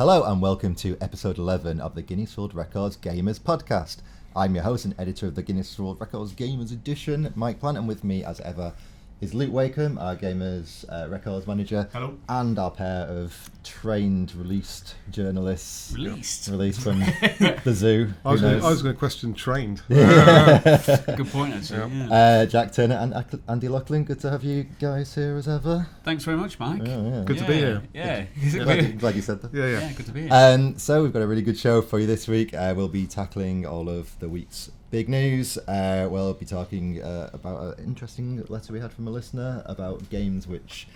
Hello and welcome to episode 11 of the Guinness World Records Gamers Podcast. I'm your host and editor of the Guinness World Records Gamers Edition, Mike Plant, and with me as ever is Luke Wakeham, our Gamers Records manager. Hello. And our pair of trained, released journalists. Released from the zoo. I was going to question trained. Good point, actually. Yeah. Jack Turner and Andy Loughlin, good to have you guys here as ever. Thanks very much, Mike. Good to be here. Yeah. Glad you said that. Yeah, good to be here. So we've got a really good show for you this week. We'll be tackling all of the week's big news. We'll be talking about an interesting letter we had from a listener about games which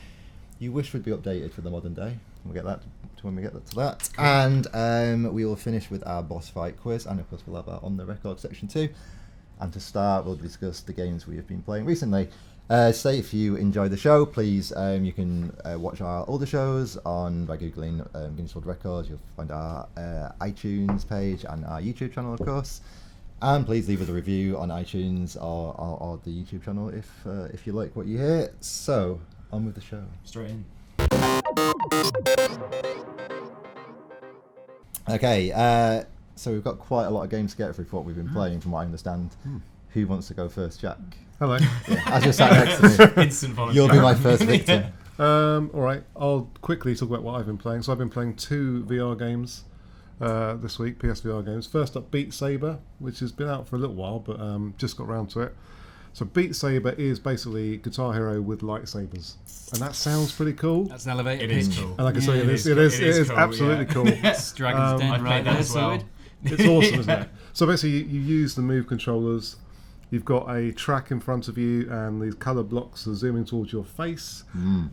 you wish would be updated for the modern day. We'll get that when we get to that. Cool. And we will finish with our boss fight quiz, and of course we'll have our on the record section too. And to start, we'll discuss the games we have been playing recently. Say if you enjoy the show, please you can watch our older shows by googling Guinness World Records. You'll find our iTunes page and our YouTube channel, of course. And please leave us a review on iTunes or the YouTube channel if you like what you hear. So, on with the show. Straight in. Okay, so we've got quite a lot of games to get through for what we've been playing, from what I understand. Who wants to go first, Jack? Hello. Yeah, as you're sat next to me. Instant volunteer. You'll be my first victim. All right, I'll quickly talk about what I've been playing. So I've been playing 2 VR games this week, PSVR games. First up, Beat Saber, which has been out for a little while, but just got around to it. So Beat Saber is basically Guitar Hero with lightsabers, and that sounds pretty cool. That's an elevated It pitch. is cool. And like I say, it is cool, absolutely cool. It's Dragon's Den I right played that there, as well. It's awesome, isn't it? So basically, you use the Move controllers. You've got a track in front of you, and these colour blocks are zooming towards your face,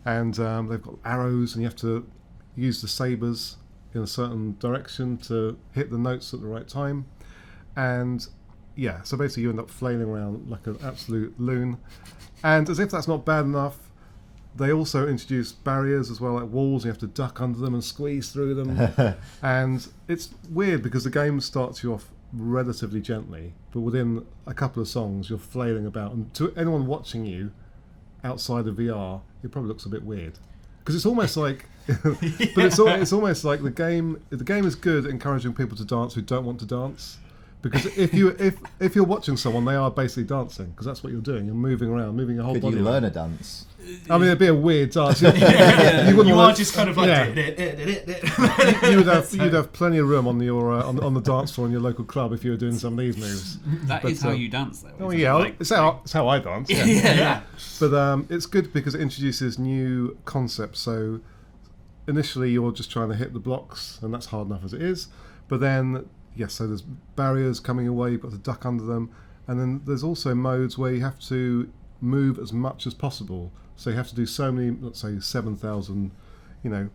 and they've got arrows, and you have to use the sabers in a certain direction to hit the notes at the right time. And yeah, so basically you end up flailing around like an absolute loon. And as if that's not bad enough, they also introduce barriers as well, like walls, and you have to duck under them and squeeze through them. And it's weird because the game starts you off relatively gently, but within a couple of songs you're flailing about, and to anyone watching you outside of VR, it probably looks a bit weird. Because it's almost like, but it's almost like the game is good at encouraging people to dance who don't want to dance. Because if you're watching someone, they are basically dancing, because that's what you're doing. You're moving around, moving your whole body. Could you learn around. a dance? I mean, it'd be a weird dance. You are just kind of like... You'd have plenty of room on the dance floor in your local club if you were doing some of these moves. That is how you dance, though. Oh yeah, it's how I dance. Yeah. But it's good because it introduces new concepts. So initially you're just trying to hit the blocks, and that's hard enough as it is. But then, so there's barriers coming your way, you've got to duck under them. And then there's also modes where you have to move as much as possible. So you have to do so many, let's say 7,000,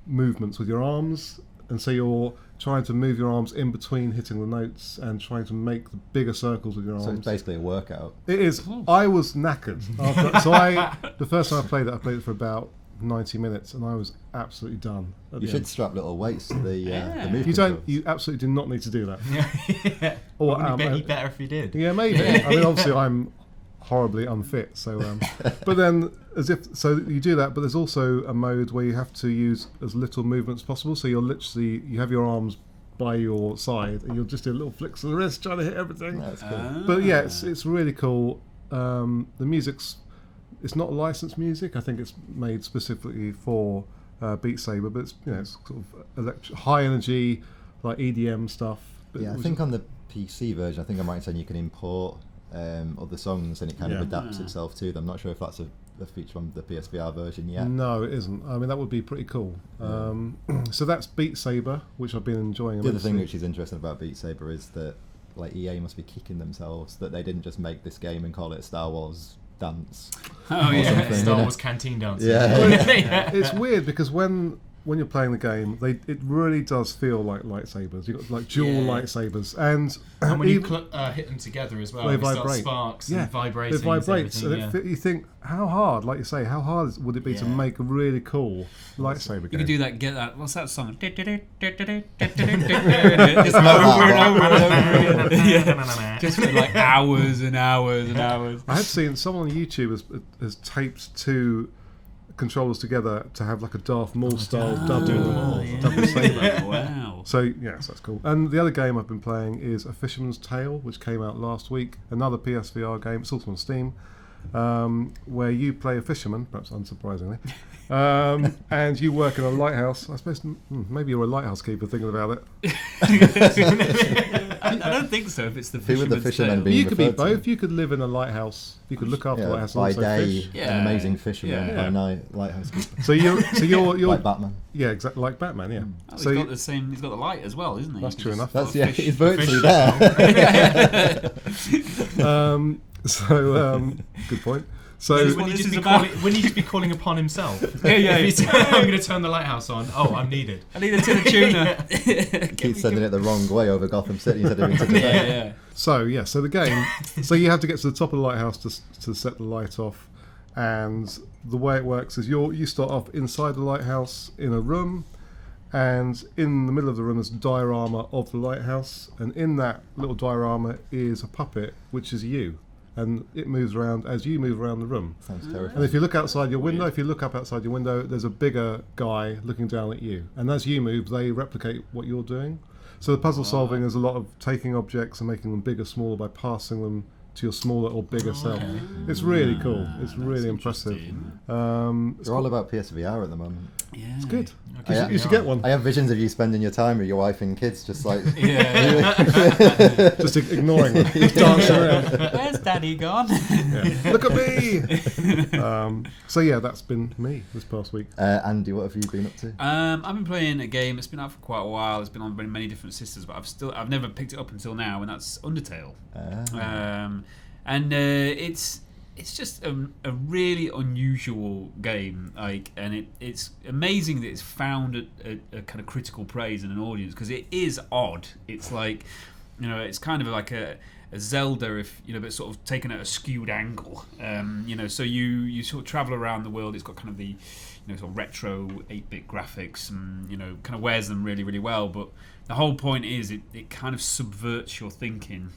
movements with your arms. And so you're trying to move your arms in between hitting the notes and trying to make the bigger circles with your arms. So it's basically a workout. It is. I was knackered. The first time I played it for about 90 minutes, and I was absolutely done. You should strap little weights to the move. You absolutely do not need to do that. Or be better if you did. Yeah, maybe. I mean, obviously, I'm horribly unfit. So, but then you do that. But there's also a mode where you have to use as little movement as possible. So you have your arms by your side, and you'll just do little flicks of the wrist trying to hit everything. That's cool. But yeah, it's really cool. The music's. It's not licensed music. I think it's made specifically for Beat Saber, but it's sort of high energy, like EDM stuff. But I think on the PC version, I think I might say you can import other songs, and it kind of adapts itself to them. I'm not sure if that's a feature on the PSVR version yet. No, it isn't. I mean, that would be pretty cool. So that's Beat Saber, which I've been enjoying. The other thing which is interesting about Beat Saber is that EA must be kicking themselves that they didn't just make this game and call it Star Wars dance. Oh yeah, Star Wars canteen dance. Yeah. It's weird because when you're playing the game, it really does feel like lightsabers. You've got like dual lightsabers, and when you hit them together as well, they start vibrate. sparks and vibrating. It vibrates, and you think, how hard? Like you say, how hard would it be to make a really cool lightsaber game? You could do that. Get that. What's that song? Just just for like hours and hours and hours. I had seen someone on YouTube has taped 2 controllers together to have like a Darth Maul style double Yeah. saber. Wow. So yes, that's cool. And the other game I've been playing is A Fisherman's Tale, which came out last week. Another PSVR game. It's also on Steam, where you play a fisherman, perhaps unsurprisingly, and you work in a lighthouse. I suppose maybe you're a lighthouse keeper thinking about it. I don't think so. If it's the Who would the fisherman's fisherman tale. be? You could be referred to? both. You could live in a lighthouse. You could look after the lighthouse and by also day, fish. Yeah. an amazing fisherman. Yeah. By night, lighthouse keeper. So you're Like Batman. yeah, exactly like Batman. Yeah. Oh, So he's got the same. He's got the light as well, isn't he? That's He true can enough. just That's fish- he's virtually fish- there. Good point. So What Wouldn't he this just is be about. wouldn't he just be calling upon himself? Yeah. If he said, I'm going to turn the lighthouse on. Oh, I'm needed. I need a tin of tuna. Keeps sending it the wrong way over Gotham City instead of into the Yeah. So the game. So you have to get to the top of the lighthouse to set the light off, and the way it works is you start off inside the lighthouse in a room, and in the middle of the room is a diorama of the lighthouse, and in that little diorama is a puppet, which is you, and it moves around as you move around the room. Sounds And terrifying. if you look outside your window, if you look up outside your window, there's a bigger guy looking down at you, and as you move, they replicate what you're doing. So the puzzle solving is a lot of taking objects and making them bigger, smaller by passing them to your smaller or bigger self. It's really cool. It's really impressive. They're all about PSVR at the moment. Yeah. It's good. Yeah. You should get one. I have visions of you spending your time with your wife and kids, just like Yeah. Just ignoring them, just dancing around. Where's Daddy gone? Yeah. Look at me. So yeah, that's been me this past week. Andy, what have you been up to? I've been playing a game that's been out for quite a while. It's been on many different systems, but I've never picked it up until now, and that's Undertale. It's just a really unusual game, and it's amazing that it's found a kind of critical praise in an audience, because it is odd. It's like, it's kind of like a Zelda, but sort of taken at a skewed angle. So you sort of travel around the world. It's got kind of the sort of retro 8-bit graphics, and kind of wears them really, really well. But the whole point is it kind of subverts your thinking.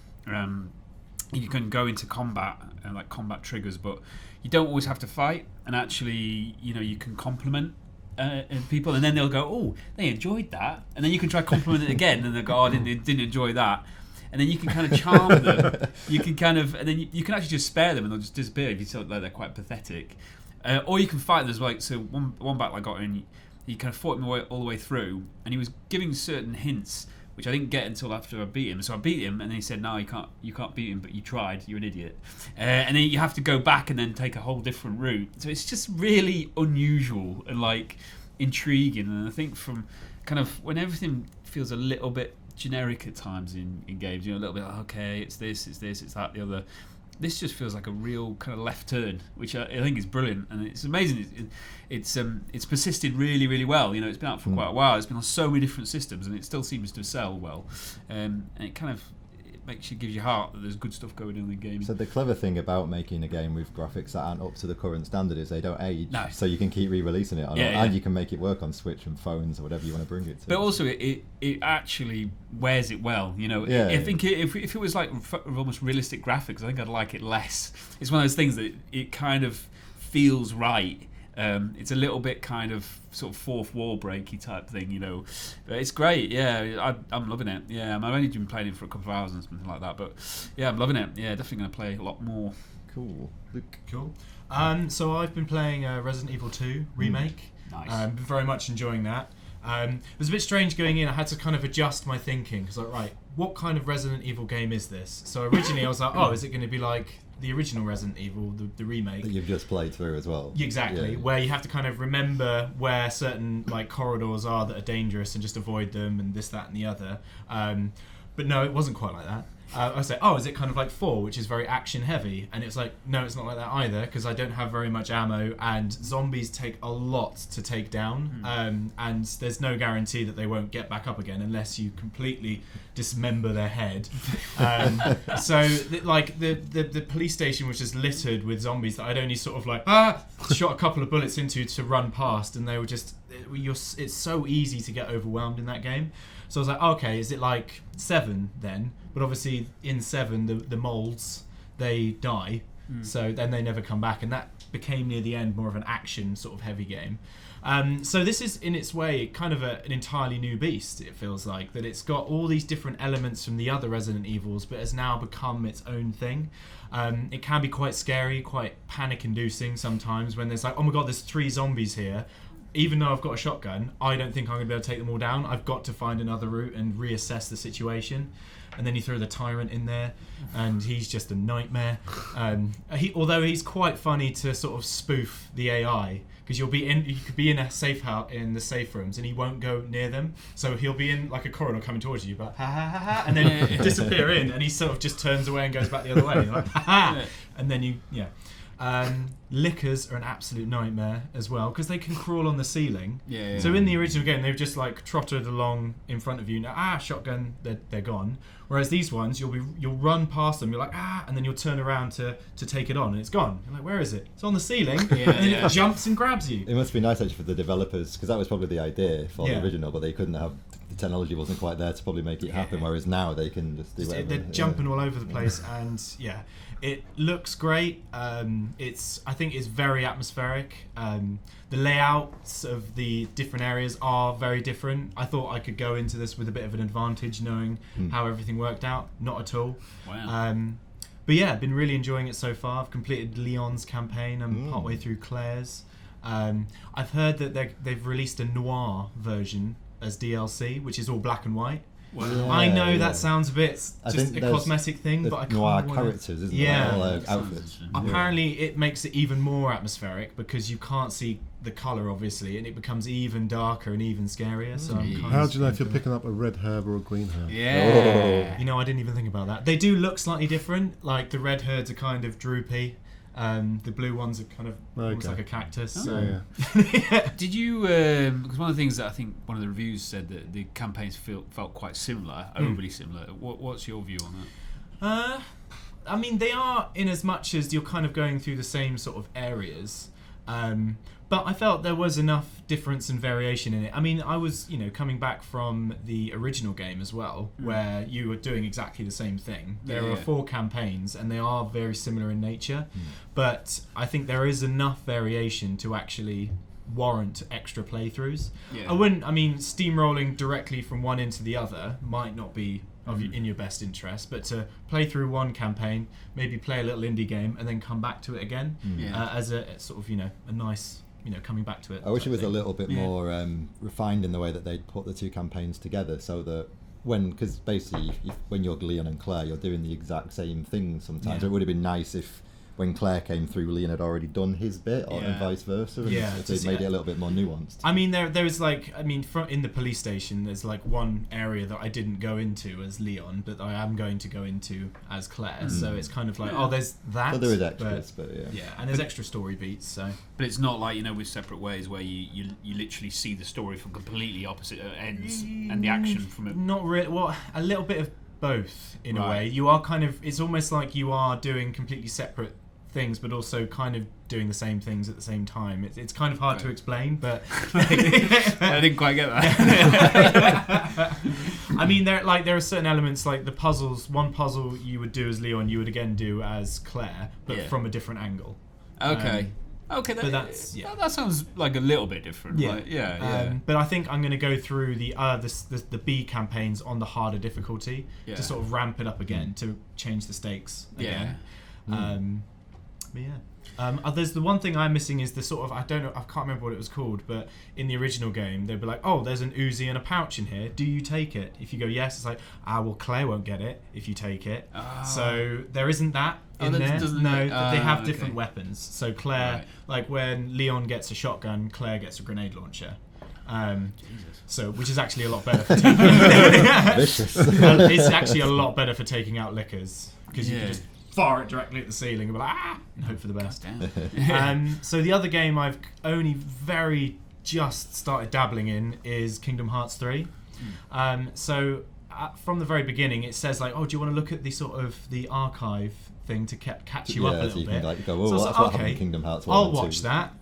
You can go into combat, like combat triggers, but you don't always have to fight. And actually, you can compliment people, and then they'll go, "Oh, they enjoyed that," and then you can try compliment it again, and they'll go, "Oh, I didn't enjoy that." And then you can kind of charm them. You can and then you can actually just spare them, and they'll just disappear if you feel like they're quite pathetic. Or you can fight them as well. So one battle I got in, he kind of fought him all the way through, and he was giving certain hints, which I didn't get until after I beat him. So I beat him, and then he said, "No, you can't beat him, but you tried. You're an idiot." And then you have to go back and then take a whole different route. So it's just really unusual and like intriguing. And I think from kind of when everything feels a little bit generic at times in games, a little bit like, okay, it's this, it's that, the other. This just feels like a real kind of left turn, which I think is brilliant, and it's amazing. It's persisted really, really well. It's been out for quite a while. It's been on so many different systems, and it still seems to sell well. And it kind of gives you heart that there's good stuff going on in the game. So the clever thing about making a game with graphics that aren't up to the current standard is they don't age, No. so you can keep re-releasing it, and you can make it work on Switch and phones or whatever you want to bring it to. But also, it actually wears it well. I think if it was like almost realistic graphics, I think I'd like it less. It's one of those things that it kind of feels right. It's a little bit kind of sort of fourth wall breaky type thing, But it's great, yeah. I'm loving it. Yeah, I've only been playing it for a couple of hours and something like that, but yeah, I'm loving it. Yeah, definitely going to play a lot more. Cool. Luke. Cool. So I've been playing Resident Evil 2 Remake. Nice. Been very much enjoying that. It was a bit strange going in. I had to kind of adjust my thinking, because right, what kind of Resident Evil game is this? So originally I was like, is it going to be like the original Resident Evil, the remake? That you've just played through as well. Exactly, where you have to kind of remember where certain like corridors are that are dangerous and just avoid them, and this, that, and the other. But no, it wasn't quite like that. I was like, is it kind of like 4, which is very action heavy? And it's like, no, it's not like that either, because I don't have very much ammo, and zombies take a lot to take down, and there's no guarantee that they won't get back up again unless you completely dismember their head. So the police station was just littered with zombies that I'd only sort of like shot a couple of bullets into to run past, and they were just it's so easy to get overwhelmed in that game. So I was like, okay, is it like 7 then? But obviously in 7, the molds, they die. So then they never come back, and that became near the end more of an action sort of heavy game. So this is in its way kind of an entirely new beast. It feels like that it's got all these different elements from the other Resident Evils, but has now become its own thing. It can be quite scary, quite panic-inducing sometimes when there's like, oh my god, there's 3 zombies here. Even though I've got a shotgun, I don't think I'm going to be able to take them all down. I've got to find another route and reassess the situation. And then you throw the tyrant in there, and he's just a nightmare. Although he's quite funny to sort of spoof the AI, because you could be in a safe house in the safe rooms, and he won't go near them. So he'll be in like a corridor coming towards you, but ha ha ha ha, and then disappear in, and he sort of just turns away and goes back the other way. And you're like ha ha, and then lickers are an absolute nightmare as well, because they can crawl on the ceiling. So in the original game, they've just like trotted along in front of you. Now, shotgun, they're gone. Whereas these ones, you'll run past them. You're like and then you'll turn around to take it on, and it's gone. You're like, where is it? It's on the ceiling, and then it jumps and grabs you. It must be nice actually for the developers, because that was probably the idea for the original, but they couldn't have. The technology wasn't quite there to probably make it happen. Whereas now they can just do whatever. They're jumping all over the place, and it looks great. I think it's very atmospheric. The layouts of the different areas are very different. I thought I could go into this with a bit of an advantage knowing how everything worked out. Not at all. Wow. But yeah, I've been really enjoying it so far. I've completed Leon's campaign. I'm partway through Claire's. I've heard that they've released a noir version as DLC, which is all black and white. Wow. I know that sounds a bit just a cosmetic thing, but I can't noir characters, isn't there? All outfits. Apparently, it makes it even more atmospheric because you can't see the colour, obviously, and it becomes even darker and even scarier. So how do you know if you're picking up a red herb or a green herb? Yeah. You know, I didn't even think about that. They do look slightly different. Like the red herbs are kind of droopy. The blue ones are kind of almost like a cactus. So. Did you? Because one of the things that I think one of the reviews said that the campaigns felt quite similar, overly similar. What's your view on that? I mean, they are in as much as you're kind of going through the same sort of areas. But I felt there was enough difference and variation in it. I mean, I was, coming back from the original game as well, where you were doing exactly the same thing. There are 4 campaigns, and they are very similar in nature. But I think there is enough variation to actually warrant extra playthroughs. Steamrolling directly from one into the other might not be in your best interest, but to play through one campaign, maybe play a little indie game, and then come back to it again as a sort of, a nice... coming back to it. I wish it was a little bit more refined in the way that they'd put the 2 campaigns together, so that because basically when you're Leon and Claire, you're doing the exact same thing sometimes. It would have been nice if when Claire came through, Leon had already done his bit, and vice versa, and if they'd made it a little bit more nuanced. I mean, there was in the police station, there's like one area that I didn't go into as Leon, but I am going to go into as Claire. So it's kind of like, there's that. So there is extras, but and there's extra story beats. So, but it's not like with separate ways where you literally see the story from completely opposite ends and the action from it. Not really. Well, a little bit of both in a way. You are kind of. It's almost like you are doing completely separate things, but also kind of doing the same things at the same time. It's kind of hard to explain, but I didn't quite get that. I mean, there are certain elements like the puzzles. One puzzle you would do as Leon, you would again do as Claire, but from a different angle. Okay, that sounds like a little bit different. But I think I'm going to go through the B campaigns on the harder difficulty to sort of ramp it up again, to change the stakes again. There's the one thing I'm missing is the sort of, I can't remember what it was called, but in the original game they'd be like, there's an Uzi and a pouch in here, do you take it? If you go yes, it's like, well, Claire won't get it if you take it. So there isn't that in there. They have different weapons. So Claire, like when Leon gets a shotgun, Claire gets a grenade launcher. Which is actually a lot better for taking it's actually a lot better for taking out lickers, because you can just fire it directly at the ceiling and be like, and hope for the best. So the other game I've only very just started dabbling in is Kingdom Hearts 3. From the very beginning, it says like, do you want to look at the sort of the archive thing to catch you up a little bit? Like, go, that's what happened in Kingdom Hearts 1 I'll and 2. watch that.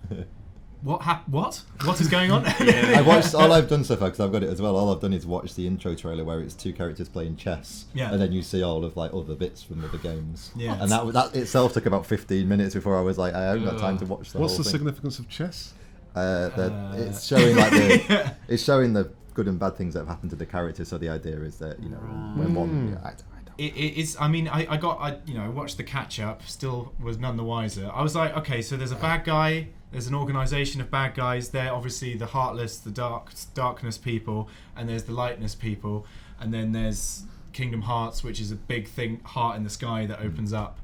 What is going on? I watched all I've done so far, because I've got it as well. All I've done is watch the intro trailer where it's two characters playing chess, Yeah. and then you see all of like other bits from other games. Yeah. And that itself took about 15 minutes before I was like, I haven't got time to watch the What's whole the thing. significance of chess? It's showing like it's showing the good and bad things that have happened to the characters. So the idea is that when one, I don't. It's. I mean, I watched the catch up. Still was none the wiser. I was like, okay, so there's a bad guy. There's an organisation of bad guys. They're obviously the heartless, the darkness people, and there's the lightness people, and then there's Kingdom Hearts, which is a big thing, heart in the sky that opens up.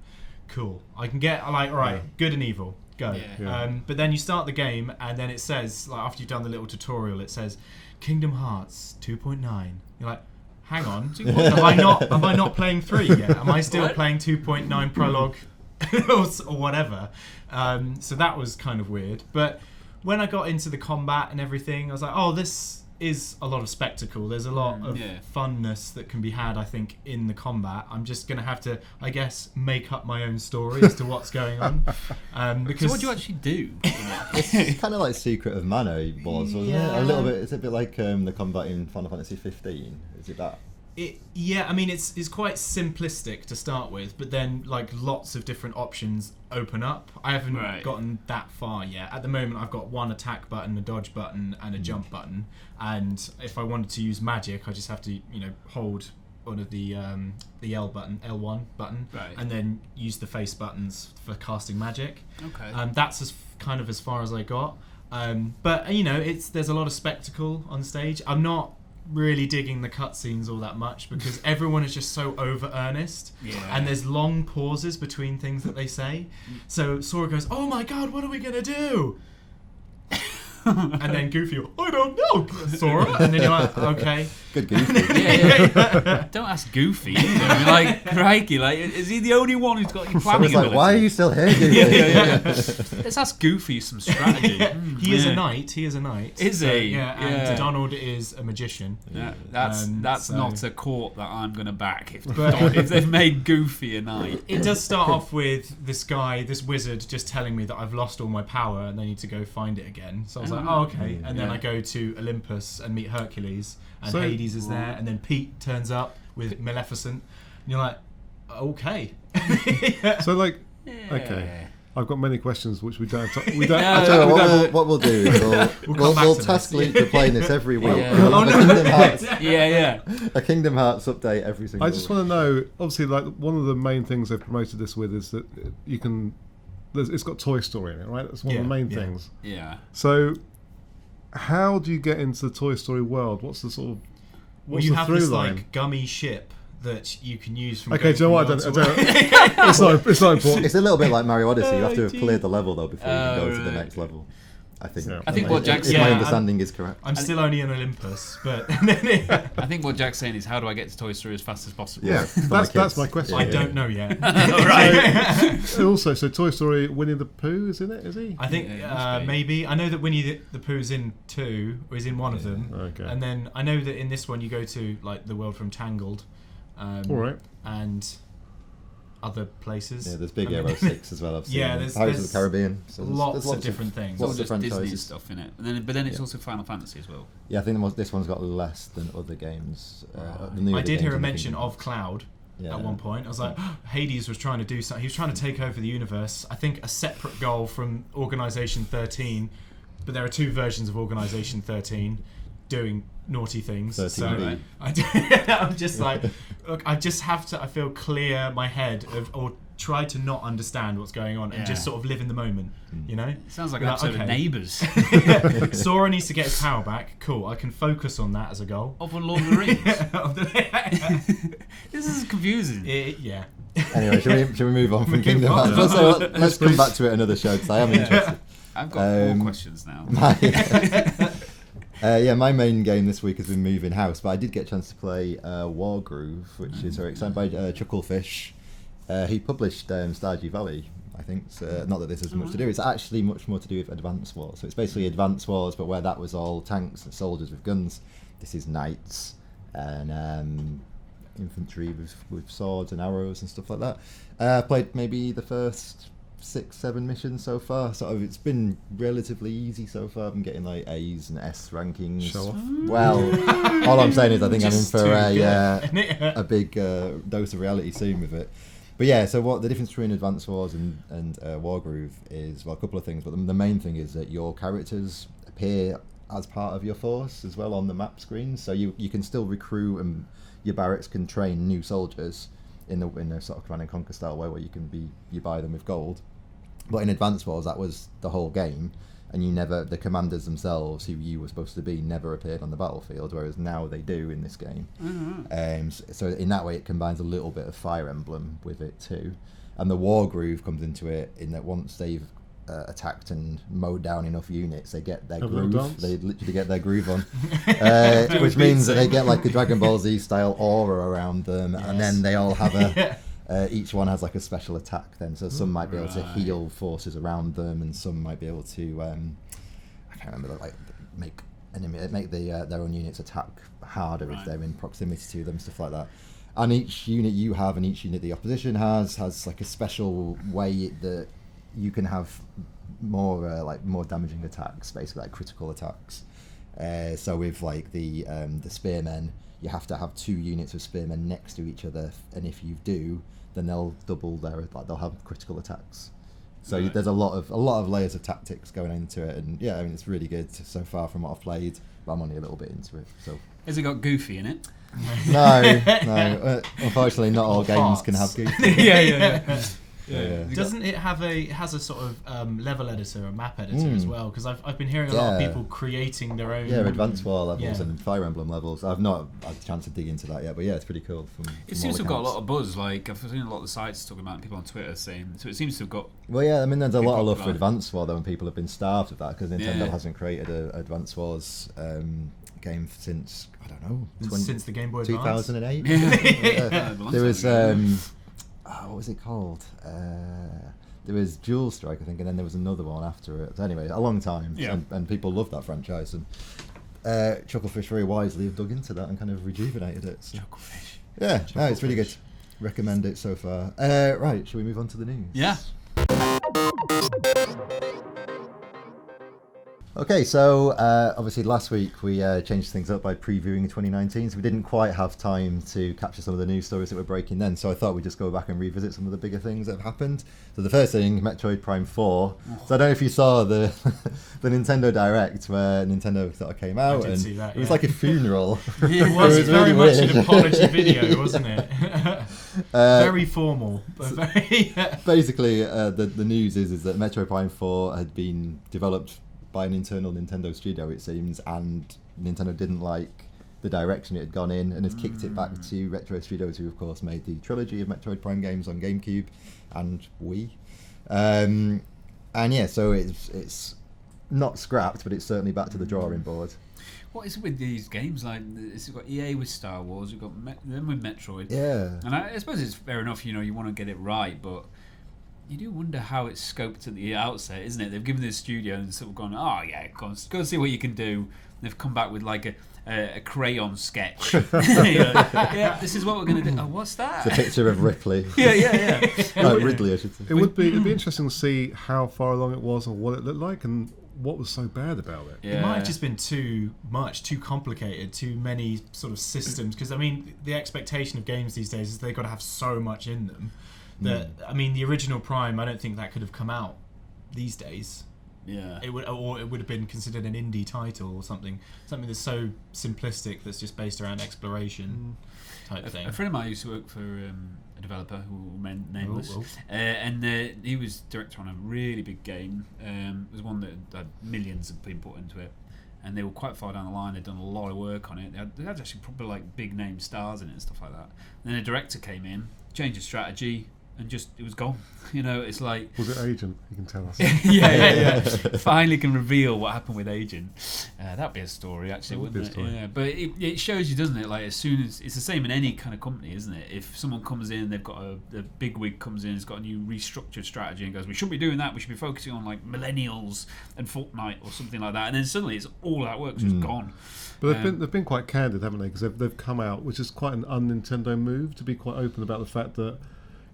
Cool. I can get like, all right, good and evil, go. Yeah. But then you start the game, and then it says, like, after you've done the little tutorial, it says Kingdom Hearts 2.9. You're like, hang on, am I not playing 3 yet? Am I still playing 2.9 prologue or whatever? So that was kind of weird. But when I got into the combat and everything, I was like, oh, this is a lot of spectacle. There's a lot of funness that can be had, I think, in the combat. I'm just going to have to, I guess, make up my own story as to what's going on. Because So what do you actually do? It's kind of like Secret of Mana wasn't it? A little bit. It's a bit like the combat in Final Fantasy 15. Is it that? I mean, it's quite simplistic to start with, but then like lots of different options open up. I haven't gotten that far yet. At the moment, I've got one attack button, a dodge button, and a jump button. And if I wanted to use magic, I just have to hold one of the L button, L1 button, and then use the face buttons for casting magic. Okay. That's kind of as far as I got. But there's a lot of spectacle on stage. I'm not really digging the cutscenes all that much because everyone is just so over earnest, and there's long pauses between things that they say. So Sora goes, "Oh my god, what are we gonna do?" And then Goofy, "I don't know, Sora." And then you're like, "Okay, Good Goofy. Don't ask Goofy. Like, crikey, like, is he the only one who's got any planning It's like, ability? why are you still here, Goofy? Let's ask Goofy some strategy. He is a knight. Is he? And Donald is a magician. Yeah, that's not a court that I'm going to back if they've made Goofy a knight. It does start off with this wizard, just telling me that I've lost all my power and I need to go find it again. So I was like, oh, okay. And then I go to Olympus and meet Hercules, and Hades is there, and then Pete turns up with Maleficent, and you're like, okay. So like, okay. I've got many questions which we don't have to, What we'll do is we'll task Luke to playing this every week. Yeah. We'll have a Kingdom Hearts, Yeah. a Kingdom Hearts update every single I just want to know, obviously, like one of the main things they've promoted this with is that you can, it's got Toy Story in it, right? That's one of the main things. Yeah. So how do you get into the Toy Story world? What's the sort of you have this like gummy ship that you can use from. Okay, do you know what? It's not important. It's a little bit like Mario Odyssey. You have to have cleared the level though before you can go to the next level. I think. Yeah. I think what Jack's if my understanding is correct. I'm still only on Olympus, but I think what Jack's saying is, how do I get to Toy Story as fast as possible? Yeah, that's my question. I don't know yet. Right. Also, so Toy Story, Winnie the Pooh is in it? Is he? I think maybe. I know that Winnie the Pooh's in 2, or is in one of them. Okay. And then I know that in this one you go to like the world from Tangled, All right. and other places. Yeah, there's Big Hero 6 as well. I've seen. Yeah, there's Pirates of the Caribbean. So lots of different things. Lots of Just different Disney choices. stuff in it, but then it's also Final Fantasy as well. Yeah, I think this one's got less than other games. I did hear a mention of Cloud. Yeah. At one point, I was like, Hades was trying to do something. He was trying to take over the universe. I think a separate goal from Organization 13, but there are 2 versions of Organization 13 doing naughty things. 13B. So I'm just like, look, I just have to. I feel clear my head or try to not understand what's going on and just sort of live in the moment. You know, It sounds like an episode of Neighbours. Sora needs to get his power back. Cool, I can focus on that as a goal. Of Lord of the Rings. This is confusing. Yeah. Anyway, should we move on from Kingdom Hearts? Let's come back to it another show because I am interested. I've got more questions now. My main game this week has been Moving House, but I did get a chance to play Wargroove, which is very exciting, by Chucklefish. He published Stardew Valley, I think. So, not that this has much to do. It's actually much more to do with Advance Wars. So it's basically Advance Wars, but where that was all tanks and soldiers with guns, this is knights and infantry with swords and arrows and stuff like that. Played maybe the first 6-7 missions so far. Sort of, it's been relatively easy so far. I'm getting like A's and S rankings. Show off. Well, all I'm saying is I think I'm in Just for too a big dose of reality soon with it. But yeah, so what the difference between Advance Wars and Wargroove is, well, a couple of things, but the main thing is that your characters appear as part of your force as well on the map screen, so you can still recruit, and your barracks can train new soldiers in a sort of Command and Conquer style way, where you buy them with gold. But in Advance Wars, that was the whole game, and the commanders themselves, who you were supposed to be, never appeared on the battlefield, whereas now they do in this game. So in that way, it combines a little bit of Fire Emblem with it too. And the Wargroove comes into it in that once they've attacked and mowed down enough units, they get their groove. They literally get their groove on, which means that they get like a Dragon Ball Z style aura around them, and then they all have each one has like a special attack then, so some might be able to heal forces around them, and some might be able to I can't remember, like make their own units attack harder if they're in proximity to them, stuff like that. And each unit you have and each unit the opposition has like a special way that you can have more damaging attacks, basically like critical attacks. So with like the spearmen, you have to have 2 units of spearmen next to each other, and if you do, then they'll double they'll have critical attacks. So there's a lot of layers of tactics going into it, and yeah, I mean, it's really good so far from what I've played. But I'm only a little bit into it. So has it got Goofy in it? No. Unfortunately, not all games can have Goofy. Yeah. Doesn't it have has a sort of level editor, a map editor as well? Because I've been hearing a lot of people creating their own. Yeah, Advanced War levels and Fire Emblem levels. I've not had a chance to dig into that yet, but yeah, it's pretty cool. It seems to have got a lot of buzz. Like I've seen a lot of the sites talking about it, people on Twitter saying. So it seems to have got. Well, yeah, I mean, there's a lot of love for Advanced War though, and people have been starved of that because Nintendo hasn't created a Advanced Wars game since I don't know since the Game Boy Advance. 2008. There was. What was it called? There was Jewel Strike, I think, and then there was another one after it. So anyway, a long time, and people love that franchise. And Chucklefish very wisely have dug into that and kind of rejuvenated it. So. Chucklefish. Yeah, no, it's really good. Recommend it so far. Right, shall we move on to the news? Yeah. Okay, so obviously last week we changed things up by previewing 2019, so we didn't quite have time to capture some of the news stories that were breaking then, so I thought we'd just go back and revisit some of the bigger things that have happened. So the first thing, Metroid Prime 4. So I don't know if you saw the the Nintendo Direct where Nintendo sort of came out, and see that, it was like a funeral. It was very much an apology video, wasn't it? Very formal, but very... Basically, the news is that Metroid Prime 4 had been developed by an internal Nintendo studio, it seems, and Nintendo didn't like the direction it had gone in and has kicked it back to Retro Studios, who of course made the trilogy of Metroid Prime games on GameCube and Wii. And yeah, so it's not scrapped, but it's certainly back to the drawing board. What is it with these games? Like, we've got EA with Star Wars, we've got them with Metroid. Yeah. And I suppose it's fair enough, you want to get it right, but you do wonder how it's scoped at the outset, isn't it? They've given the studio and sort of gone, go and see what you can do. They've come back with like a crayon sketch. Yeah, this is what we're going to do. Oh, what's that? It's a picture of Ripley. Yeah. Ridley, I should say. It'd be interesting to see how far along it was and what it looked like and what was so bad about it. It might have just been too much, too complicated, too many sort of systems. Because I mean, the expectation of games these days is they've got to have so much in them. That I mean, the original Prime, I don't think that could have come out these days. Yeah, it would have been considered an indie title or something that's so simplistic that's just based around exploration type thing. A friend of mine used to work for a developer who will remain nameless, and he was director on a really big game. It was one that had millions of people put into it, and they were quite far down the line. They'd done a lot of work on it. They had actually probably like big name stars in it and stuff like that. And then a director came in, changed the strategy, and just it was gone. It's like, was it Agent? You can tell us. yeah. Finally can reveal what happened with Agent. That'd be a story, actually, wouldn't it? Yeah, but it shows you, doesn't it? Like, as soon as it's the same in any kind of company, isn't it? If someone comes in, they've got a big wig comes in, has got a new restructured strategy, and goes, "We shouldn't be doing that. We should be focusing on like millennials and Fortnite or something like that." And then suddenly, it's all that work's just gone. But they've been quite candid, haven't they? Because they've come out, which is quite an un-Nintendo move, to be quite open about the fact that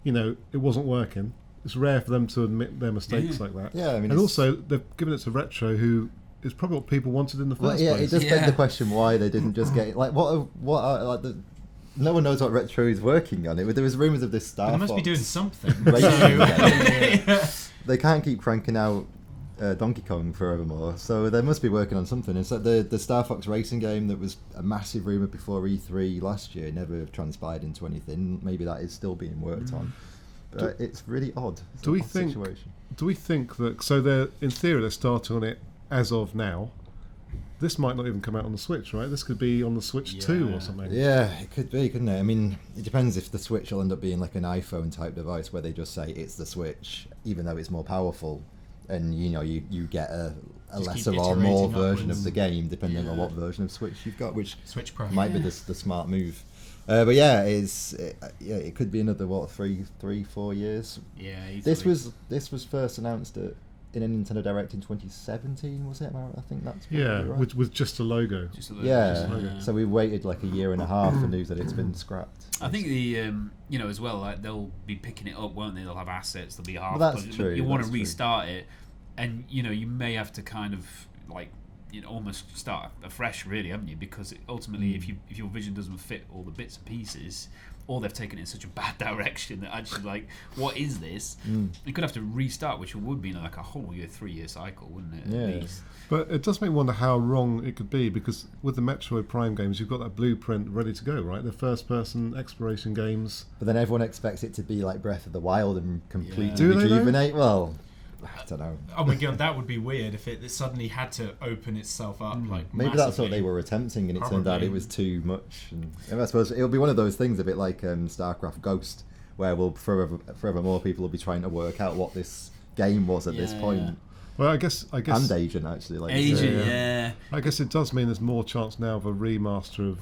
it wasn't working, it's rare for them to admit their mistakes like that. Yeah, I mean, and also they've given it to Retro, who is probably what people wanted in the first yeah, place. it does beg the question why they didn't just get it. Like what are, like the. No one knows what Retro is working on. There was rumours of this Star They Fox. must be doing something. racing game. They can't keep cranking out Donkey Kong forevermore, so they must be working on something. It's like the Star Fox racing game that was a massive rumour before E3 last year, never transpired into anything. Maybe that is still being worked on. But it's really odd. It's Do an we odd think? situation. Do we think that? So they're in theory they're starting on it as of now. This might not even come out on the Switch, right? This could be on the Switch 2 or something. Yeah, it could be, couldn't it? I mean, it depends if the Switch will end up being like an iPhone type device where they just say it's the Switch, even though it's more powerful, and you get a Just lesser keep or more iterating version upwards. of the game, depending on what version of Switch you've got, which Switch Pro. might be the smart move. But yeah, it could be another 3-4 years. Yeah, easily. This was first announced in a Nintendo Direct in 2017, was it? I think that's probably Yeah, right. with just a logo. Just a little- Yeah, so we waited like a year and a half for news that it's been scrapped. I think as well, like they'll be picking it up, won't they? They'll have assets. They'll be half. Well, that's budget. true, You want to that's true. restart it, and you may have to kind of like almost start afresh, really, haven't you? Because ultimately, if your vision doesn't fit all the bits and pieces, or they've taken it in such a bad direction that actually, like, what is this? You could have to restart, which would be like a whole 3-year cycle, wouldn't it? Yeah. At least. But it does make me wonder how wrong it could be, because with the Metroid Prime games, you've got that blueprint ready to go, right? The first-person exploration games. But then everyone expects it to be like Breath of the Wild and completely Yeah. Do they, though? rejuvenate. Well, I don't know. Oh my god, that would be weird if it suddenly had to open itself up like Maybe that's what massively. they were attempting, and it turned out Probably. it was too much. And I suppose it'll be one of those things, a bit like StarCraft Ghost, where forever more people will be trying to work out what this game was at this Yeah. point. Well, I guess, And Agent, actually. Like you Agent, say. yeah. I guess it does mean there's more chance now of a remaster of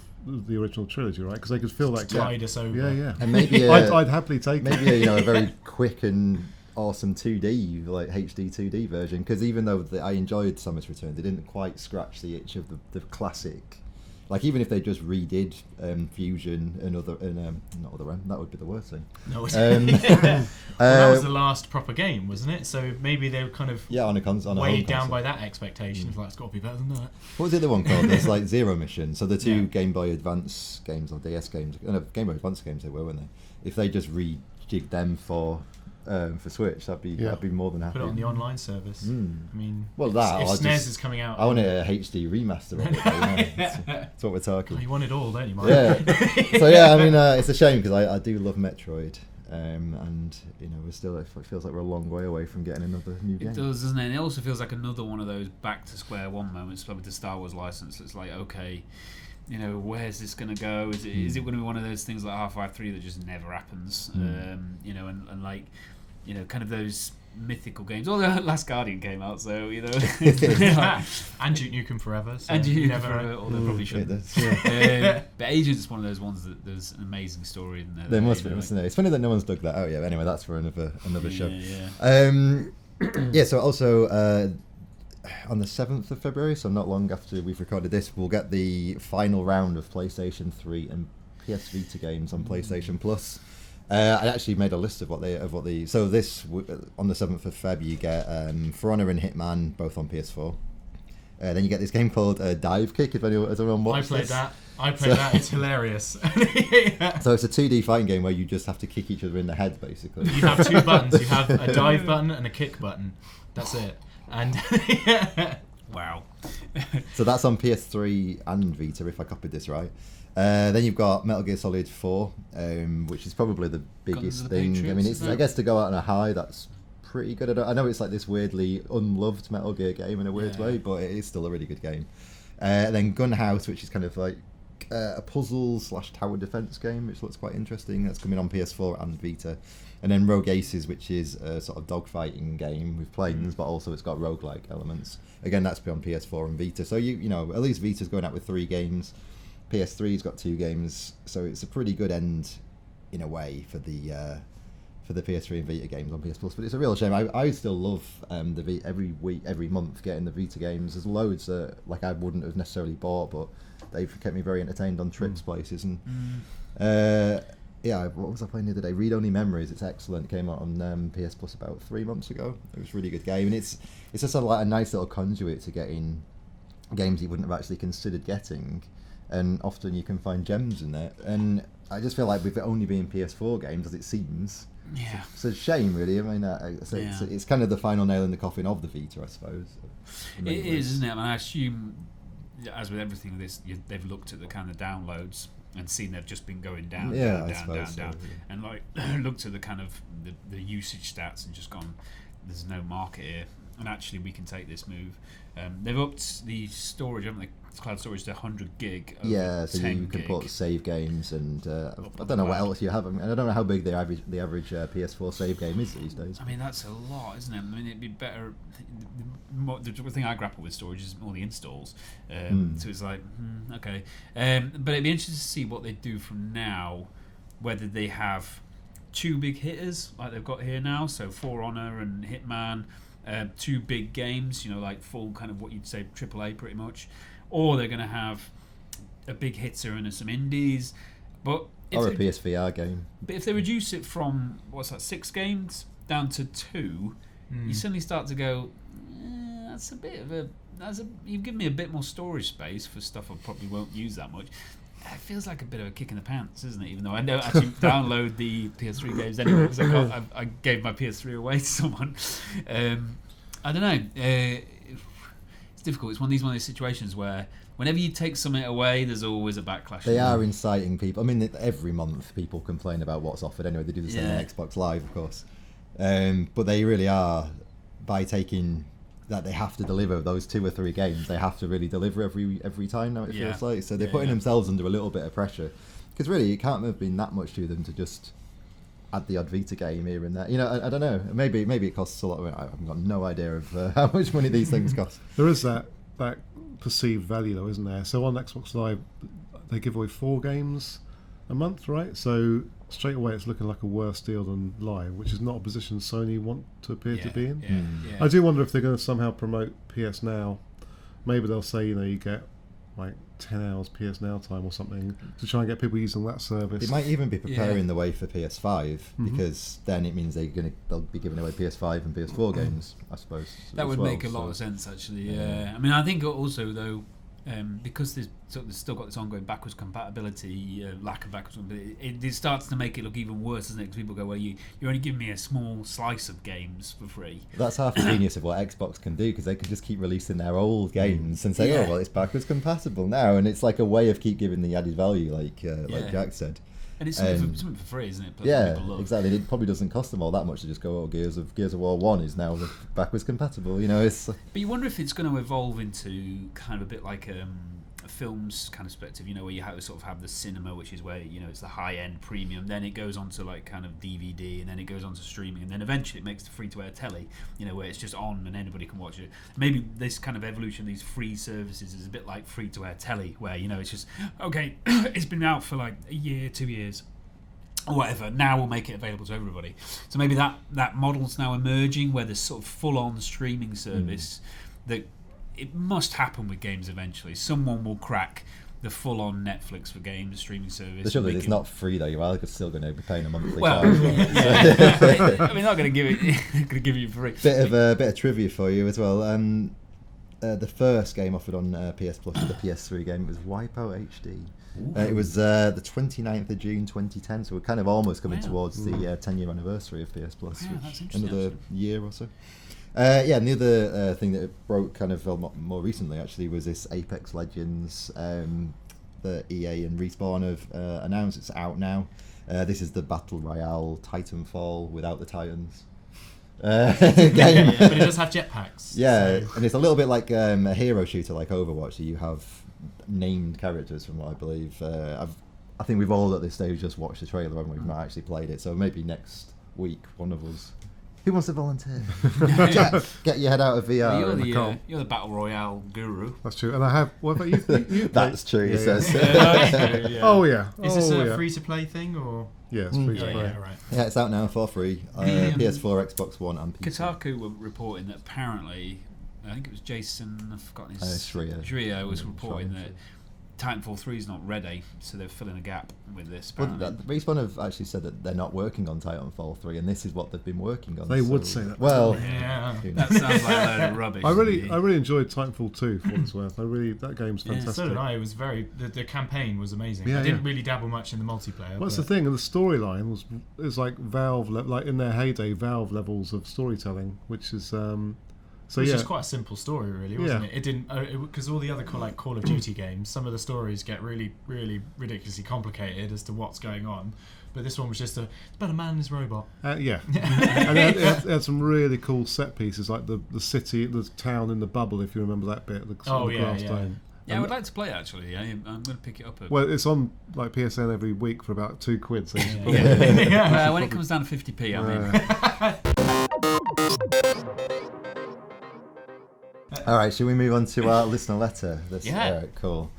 the original trilogy, right? Because they could fill that gap. Tide us over. Yeah. And maybe I'd happily take it. maybe a very quick and awesome 2D, like HD 2D version, because even though I enjoyed Samus Return, they didn't quite scratch the itch of the classic. Like, even if they just redid Fusion and not Other M, that would be the worst thing. No, Um, that was the last proper game, wasn't it? So maybe they were kind of on a home weighed down console. by that expectation. It's like, it's got to be better than that. What was the other one called? There's like Zero Mission. So the two Yeah. Game Boy Advance games or DS games, Game Boy Advance games they were, weren't they? If they just rejigged them for Switch, I'd be more than happy. Put it on the online service. I mean, Well, that if or SNES just- is coming out, I want a HD remaster of it. That's what we're talking. Oh, you want it all, don't you, Mike? Yeah. So yeah, I mean, it's a shame because I do love Metroid, and we're still. It feels like we're a long way away from getting another new game. It does, doesn't it? And it also feels like another one of those back to square one moments with the Star Wars license. It's like, okay, where's this going to go? Is it going to be one of those things like Half-Life 3 that just never happens? And like, kind of those mythical games. Or the Last Guardian came out, so and Duke Nukem Forever. So and you never. or they probably shouldn't. But Agent's one of those ones that there's an amazing story in there. There must be, mustn't there? It's funny that no one's dug that out yet. Anyway, that's for another show. Yeah. So also on the 7th of February, so not long after we've recorded this, we'll get the final round of PlayStation 3 and PS Vita games on PlayStation Plus. I actually made a list of what they. So this on the 7th of Feb, you get For Honor and Hitman both on PS4. Then you get this game called Dive Kick. If anyone watched this. I played that. It's hilarious. So it's a 2D fighting game where you just have to kick each other in the head, basically. You have two buttons. You have a dive button and a kick button. That's it. And Wow. So that's on PS3 and Vita, if I copied this right. Then you've got Metal Gear Solid 4, which is probably the biggest Guns of the thing. I mean, Patriots, I guess to go out on a high, that's pretty good. I know it's like this weirdly unloved Metal Gear game in a weird way, but it is still a really good game. Then Gun House, which is kind of like a puzzle/tower defense game, which looks quite interesting. That's coming on PS4 and Vita. And then Rogue Aces, which is a sort of dogfighting game with planes, but also it's got roguelike elements. Again, that's on PS4 and Vita. So at least Vita's going out with 3 games. PS3's got 2 games, so it's a pretty good end in a way for the PS3 and Vita games on PS Plus. But it's a real shame. I still love the Vita every month getting the Vita games. There's loads that I wouldn't have necessarily bought, but they've kept me very entertained on trips places. And yeah, what was I playing the other day? Read Only Memories. It's excellent. It came out on PS Plus about 3 months ago. It was a really good game, and it's just sort of like a nice little conduit to getting games you wouldn't have actually considered getting, and often you can find gems in it. And I just feel like with it only being PS4 games, as it seems, Yeah. it's a shame, really. I mean, it's kind of the final nail in the coffin of the Vita, I suppose. It is, isn't it? And I assume, as with everything, they've looked at the kind of downloads and seen they've just been going down, down, yeah. and like looked at the kind of the usage stats and just gone, there's no market here, and actually we can take this move. They've upped the storage, haven't they? Cloud storage to 100 gig. Yeah, so 10 you can gig. put save games, and I don't know what else you have. I mean, I don't know how big the average PS4 save game is these days. I mean, that's a lot, isn't it? I mean, it'd be better. The thing I grapple with storage is all the installs. So it's like, okay. But it'd be interesting to see what they do from now, whether they have 2 big hitters like they've got here now, so For Honor and Hitman, 2 big games, like full kind of what you'd say AAA pretty much, or they're going to have a big hitter and some indies. Or a PSVR game. But if they reduce it from 6 games down to 2, you suddenly start to go, that's a bit of you've given me a bit more storage space for stuff I probably won't use that much. It feels like a bit of a kick in the pants, isn't it? Even though I don't actually download the PS3 games anyway, because I gave my PS3 away to someone. I don't know. It's difficult. It's one of these situations where whenever you take something away, there's always a backlash. They are inciting people. I mean, every month people complain about what's offered anyway. They do the same on Xbox Live, of course. But they really are, by taking that they have to deliver those 2 or 3 games, they have to really deliver every time now, it feels like. So they're putting themselves under a little bit of pressure. Because really, it can't have been that much to them to just add the odd Vita game here and there. I don't know. Maybe it costs a lot. I've got no idea of how much money these things cost. There is that perceived value, though, isn't there? So on Xbox Live, they give away 4 games a month, right? So straight away, it's looking like a worse deal than Live, which is not a position Sony want to appear to be in. Yeah. I do wonder if they're going to somehow promote PS Now. Maybe they'll say, you get like 10 hours PS Now time or something to try and get people using that service. It might even be preparing the way for PS5, because then it means they'll be giving away PS5 and PS4 games, I suppose. That would make a lot of sense, actually. Yeah. I mean, I think also though, because there's still got this ongoing backwards compatibility, lack of backwards compatibility, it starts to make it look even worse, doesn't it? Because people go, well, you're only giving me a small slice of games for free. That's half the genius of what Xbox can do, because they can just keep releasing their old games and say, oh, well, it's backwards compatible now, and it's like a way of keep giving the added value, like Jack said. And it's something for free, isn't it? Exactly. It probably doesn't cost them all that much to just go, oh, Gears of War 1 is now backwards compatible. It's. But you wonder if it's going to evolve into kind of a bit like a film's kind of perspective, where you have the cinema, which is where it's the high-end premium. Then it goes on to like kind of DVD, and then it goes on to streaming, and then eventually it makes the free-to-air telly, where it's just on and anybody can watch it. Maybe this kind of evolution of these free services is a bit like free-to-air telly, where it's just okay, it's been out for like a year, 2 years, or whatever. Now we'll make it available to everybody. So maybe that model's now emerging, where there's sort of full-on streaming service that. It must happen with games eventually. Someone will crack the full-on Netflix for games streaming service. The trouble is, it's not free though. You are still going to be paying a monthly charge. I mean, not going to give it. Going to give you free. Bit of trivia for you as well. The first game offered on PS Plus, the PS3 game, was Wipeout HD. It was the 29th of June 2010, so we're kind of almost coming towards the 10-year anniversary of PS Plus. That's interesting. Another year or so. And the other thing that it broke kind of more recently actually was this Apex Legends that EA and Respawn have announced. It's out now. This is the Battle Royale Titanfall without the Titans game. But it does have jetpacks. Yeah, so. And it's a little bit like a hero shooter like Overwatch. So you have named characters from what I believe. I think we've all at this stage just watched the trailer, haven't we? We've not actually played it. So maybe next week one of us. Who wants to volunteer? Jack, get your head out of VR. Well, you're the Battle Royale guru. That's true. And I have... What about you? That's true, he says. Oh, yeah. Is this a free-to-play thing, or...? Yeah, it's free-to-play. Yeah, right. Yeah, it's out now for free. PS4, Xbox One, and PC. Kotaku were reporting that apparently... I think it was Jason... I've forgotten his... Schreier. Schreier was reporting that Titanfall 3 is not ready, so they're filling a gap with this. Well, apparently. Respawn have actually said that they're not working on Titanfall 3, and this is what they've been working on. They would say that. Well, Yeah. who That knows? sounds like a load of rubbish. I really enjoyed Titanfall 2 for what it's worth. That game's Yeah. fantastic. So did I. It was the campaign was amazing. Yeah, I didn't yeah. really dabble much in the multiplayer. What's the thing? And the storyline was like Valve, like in their heyday, Valve levels of storytelling, which is so It was yeah. just quite a simple story, really, wasn't Yeah. it? It didn't because all the other Call of Duty games, some of the stories get really, really ridiculously complicated as to what's going on. But this one was just it's about a man and his robot. Yeah, and it had some really cool set pieces, like the city, the town in the bubble, if you remember that bit. The sort of grass dome. Yeah, I would like to play it, actually. I'm going to pick it up. Well, it's on like PSN every week for about £2, so When it comes down to 50p, I mean. All right, shall we move on to our listener letter? Yeah. All right, cool.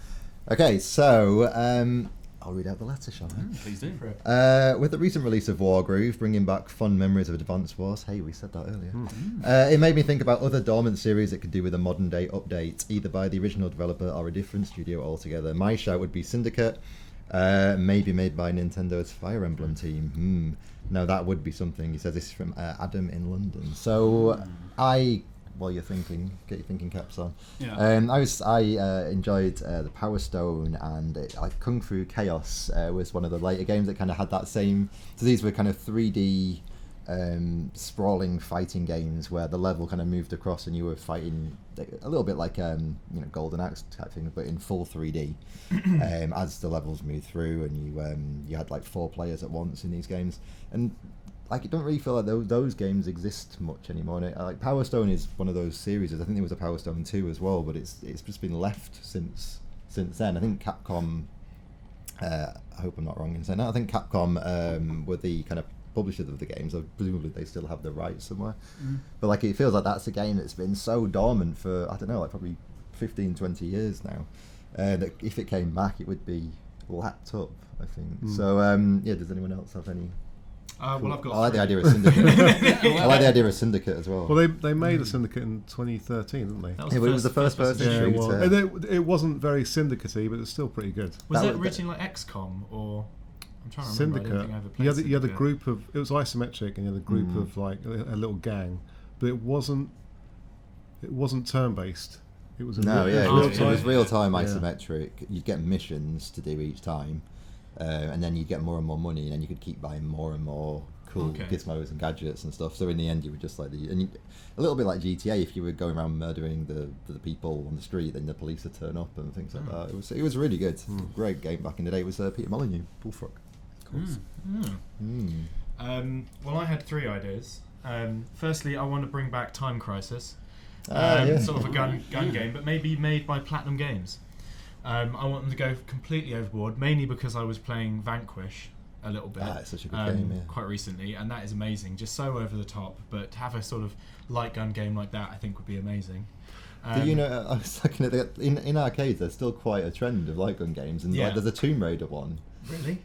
Okay, so I'll read out the letter, shall I? Please do. With the recent release of Wargroove, bringing back fun memories of Advance Wars. Hey, we said that earlier. It made me think about other dormant series it could do with a modern day update, either by the original developer or a different studio altogether. My shout would be Syndicate, maybe made by Nintendo's Fire Emblem team. Now that would be something. He says this is from Adam in London. So while you're thinking, get your thinking caps on. Yeah. I enjoyed the Power Stone, and like Kung Fu Chaos was one of the later games that kind of had that same. So these were kind of 3D sprawling fighting games where the level kind of moved across, and you were fighting a little bit like Golden Axe type thing, but in full 3D as the levels moved through, and you had like 4 players at once in these games, and like, it don't really feel like those games exist much anymore. And like Power Stone is one of those series. I think there was a Power Stone 2 as well, but it's just been left since then. I think Capcom. I hope I'm not wrong in saying that. I think Capcom were the kind of publishers of the games. So presumably they still have the rights somewhere. But like, it feels like that's a game that's been so dormant for, I don't know, like probably 15, 20 years now. That if it came back, it would be lapped up, I think. So does anyone else have any? Well, I've got. I like the idea of Syndicate. I like the idea of Syndicate as well. Well, they made a Syndicate in 2013, didn't they? That It was the first person Yeah, it was. shooter. And it wasn't very Syndicate-y, but it's still pretty good. Was That it was- originally like XCOM or? I'm trying to remember. I don't Syndicate. think I ever played You had a Syndicate. group of. It was isometric, and you had a group of like a little gang, but it wasn't turn-based. It was No, real, yeah, real it was time. real-time Yeah. isometric. You'd get missions to do each time, and then you'd get more and more money, and then you could keep buying more and more cool gizmos and gadgets and stuff. So in the end, you were just like a little bit like GTA. If you were going around murdering the people on the street, then the police would turn up and things like that. It was really good. Great game back in the day. It was Peter Molyneux, Bullfrog. Of course. Well, I had 3 ideas. Firstly, I want to bring back Time Crisis. Yeah. Sort of a gun game, but maybe made by Platinum Games. I want them to go completely overboard, mainly because I was playing Vanquish a little bit. It's such a good game, yeah. Quite recently, and that is amazing. Just so over the top, but to have a sort of light gun game like that, I think would be amazing. Do you know? I was looking at in arcades. There's still quite a trend of light gun games, and like there's a Tomb Raider one. Really?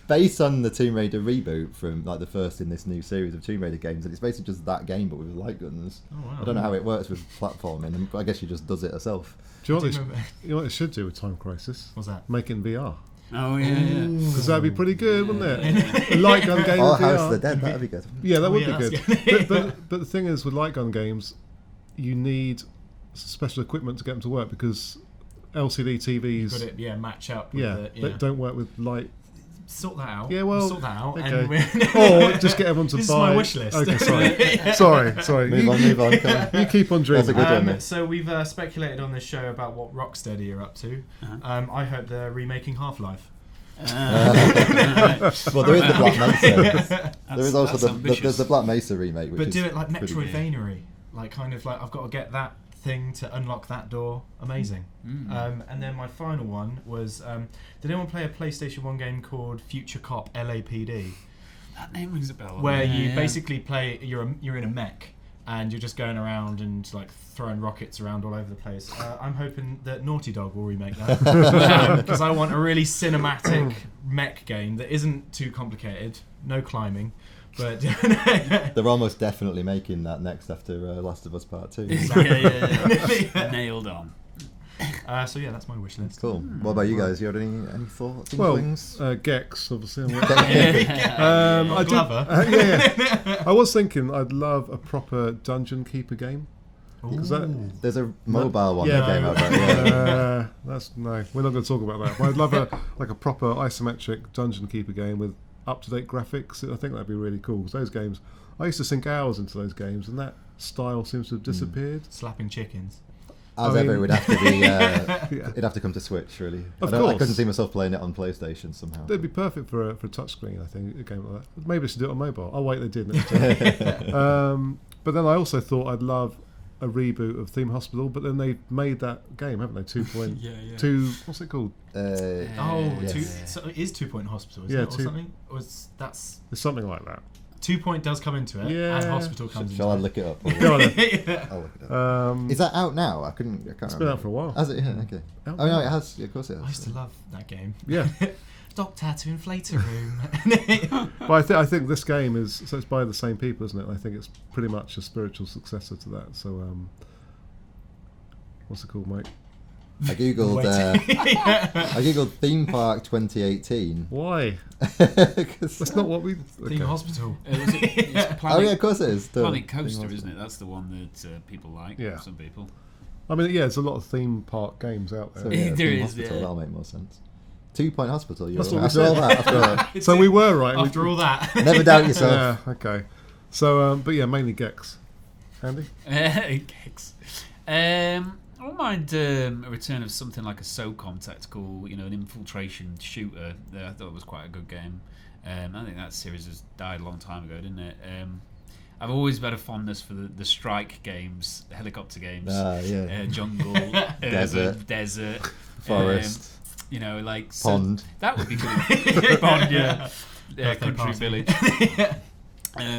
Based on the Tomb Raider reboot from like the first in this new series of Tomb Raider games, and it's basically just that game but with light guns. Oh, wow. I don't know how it works with platforming, but I guess she just does it herself. Do you know what it should do with Time Crisis? What's that? Make it in VR. Oh, yeah. Because that'd be pretty good, wouldn't it? A light gun game Oh, in House VR. of the Dead, that'd be good. Yeah, that would yeah, be that's good. But the thing is, with light gun games, you need special equipment to get them to work because LCD TVs. Got it, match up with they don't work with light. Sort that out. Yeah, well, sort that out. okay. And Or just get everyone to this buy. is my wish list. Okay, sorry. Move on. Come on. You keep on dreaming. That's a good one. So we've speculated on this show about what Rocksteady are up to. I hope they're remaking Half-Life. Well, there is the Black Mesa. There is also ambitious. there's the Black Mesa remake, which But is do it like pretty good. Metroidvania-y. Like kind of like I've got to get that thing to unlock that door. Amazing. And then my final one was did anyone play a PlayStation 1 game called Future Cop LAPD? That name rings a bell. Where you basically play you're in a mech and you're just going around and like throwing rockets around all over the place. I'm hoping that Naughty Dog will remake that because I want a really cinematic mech game that isn't too complicated, no climbing, but They're almost definitely making that next after Last of Us Part 2. yeah. Nailed on. So yeah, that's my wish list. Cool. What about you guys? You had any thoughts? Well, Inklings? Gex, obviously. I Yeah. I was thinking I'd love a proper dungeon keeper game. Because There's a mobile one Yeah. that came out. Yeah. That's no. We're not going to talk about that. But I'd love a proper isometric dungeon keeper game with up-to-date graphics. I think that'd be really cool. Because those games, I used to sink hours into those games, and that style seems to have disappeared. Slapping chickens. As ever, it would have to be. It'd have to come to Switch, really. Of I course. couldn't see myself playing it on PlayStation somehow. It'd be perfect for a touchscreen. I think a game like that. Maybe they should do it on mobile. Oh wait, they did. But then I also thought I'd love a reboot of Theme Hospital, but then they made that game, haven't they? 2.2. What's it called? Yes. So it is 2 Point Hospital, isn't Yeah, it, or something? Or that's It's something like that. 2 Point does come into it, Yeah. and Hospital comes Shall I into look it up? Go on then. I'll look it up. Is that out now? I can't It's been remember. out for a while. Has it? Yeah, okay. Out Oh no, now. it has. Yeah, of course it it. has. I used to love that game. Yeah. Doctor to inflator room. But I think this game is, so it's by the same people, isn't it? I think it's pretty much a spiritual successor to that. So, what's it called, mate? I googled. I googled theme park 2018. Why? 'Cause- That's not what we. Theme Hospital. It's Oh yeah, of course it is. Planet Coaster, isn't it? That's the one that people like. Yeah. Some people. I mean, yeah, there's a lot of theme park games out there. So yeah, There Theme is, Hospital, yeah. that'll make more sense. 2 Point Hospital. You're That's what right. we After all said. that, after all that. So we were right. After all that. Never doubt yourself. Yeah. Okay. So, but yeah, mainly Gex. Andy. Gex. I don't mind a return of something like a SOCOM tactical, an infiltration shooter. I thought it was quite a good game. I think that series has died a long time ago, didn't it? I've always had a fondness for the strike games, helicopter games, Yeah. jungle, desert, Forest. like Pond. So that would be good. Pond, yeah. Country party. village.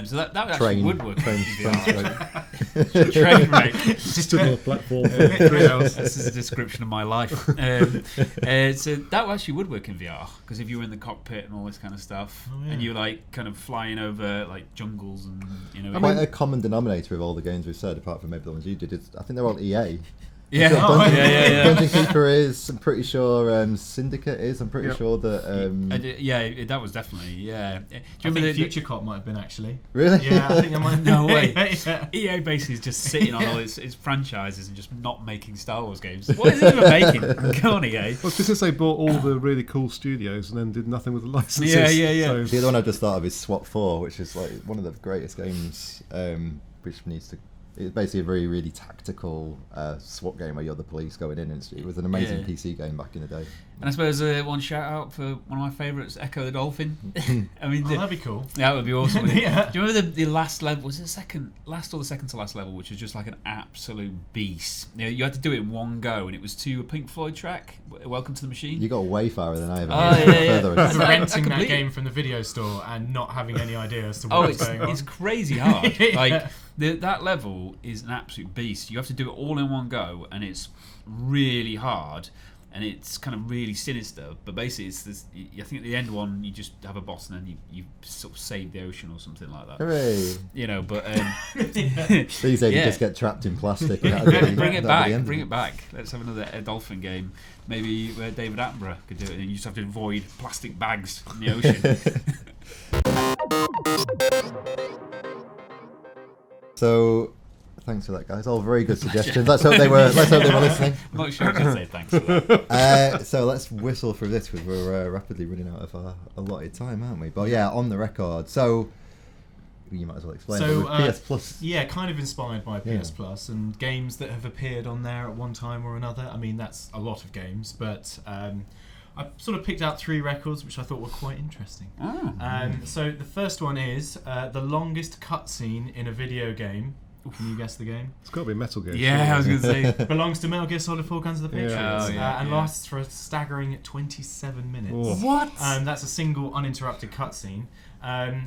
So that actually Train. would work. Train Train wreck. Just stood on a platform for 3 hours. This is a description of my life. So that actually would work in VR, because if you were in the cockpit and all this kind of stuff, and you're like kind of flying over like jungles and Quite a common denominator of all the games we've said, apart from maybe the ones you did. I think they're all EA. yeah, yeah. Dungeon Keeper is. I'm pretty sure Syndicate is. I'm pretty sure that. That was definitely Do you I remember think Future Cop might have been actually. Really? Yeah, I think I might. No way. Yeah. EA basically is just sitting on all its franchises and just not making Star Wars games. What is it even making? Go on, EA. Well, because they bought all the really cool studios and then did nothing with the licenses. Yeah. So, The other one I just thought of is SWAT 4, which is like one of the greatest games, which needs to. It's basically a very, really tactical SWAT game where you're the police going in. And it was an amazing PC game back in the day. And I suppose one shout out for one of my favourites, Echo the Dolphin. I mean, That'd be cool. that would be awesome. Yeah. Do you remember the last level? Was it last or the second to last level, which was just like an absolute beast? You had to do it in one go, and it was to a Pink Floyd track, Welcome to the Machine. You got way farther than I ever. Yeah. That's I renting that completely- game from the video store and not having any idea as to Oh, what's going on. it's crazy hard. Yeah. Like that level is an absolute beast. You have to do it all in one go, and it's really hard, and it's kind of really sinister. But basically, it's this. I think at the end one, you just have a boss, and then you sort of save the ocean or something like that. Hooray! But These days you Yeah. just get trapped in plastic. And that'd be- bring it that'd be the back. end of Bring it back. Let's have another dolphin game. Maybe where David Attenborough could do it, and you just have to avoid plastic bags in the ocean. So, thanks for that, guys. All very good suggestions. Let's hope they were listening. I'm not sure I can say thanks for that. So let's whistle through this because we're rapidly running out of our allotted time, aren't we? But yeah, on the record. So you might as well explain. So, But with PS Plus. Yeah, kind of inspired by PS Plus and games that have appeared on there at one time or another. I mean, that's a lot of games, but I sort of picked out 3 records which I thought were quite interesting. So the first one is the longest cutscene in a video game. Can you guess the game? it's got to be Metal Gear. Yeah, I was going to say. Belongs to Metal Gear Solid 4 Guns of the Patriots. Yeah. Oh, yeah, and yeah. lasts for a staggering 27 minutes. Oh. What? That's a single uninterrupted cutscene.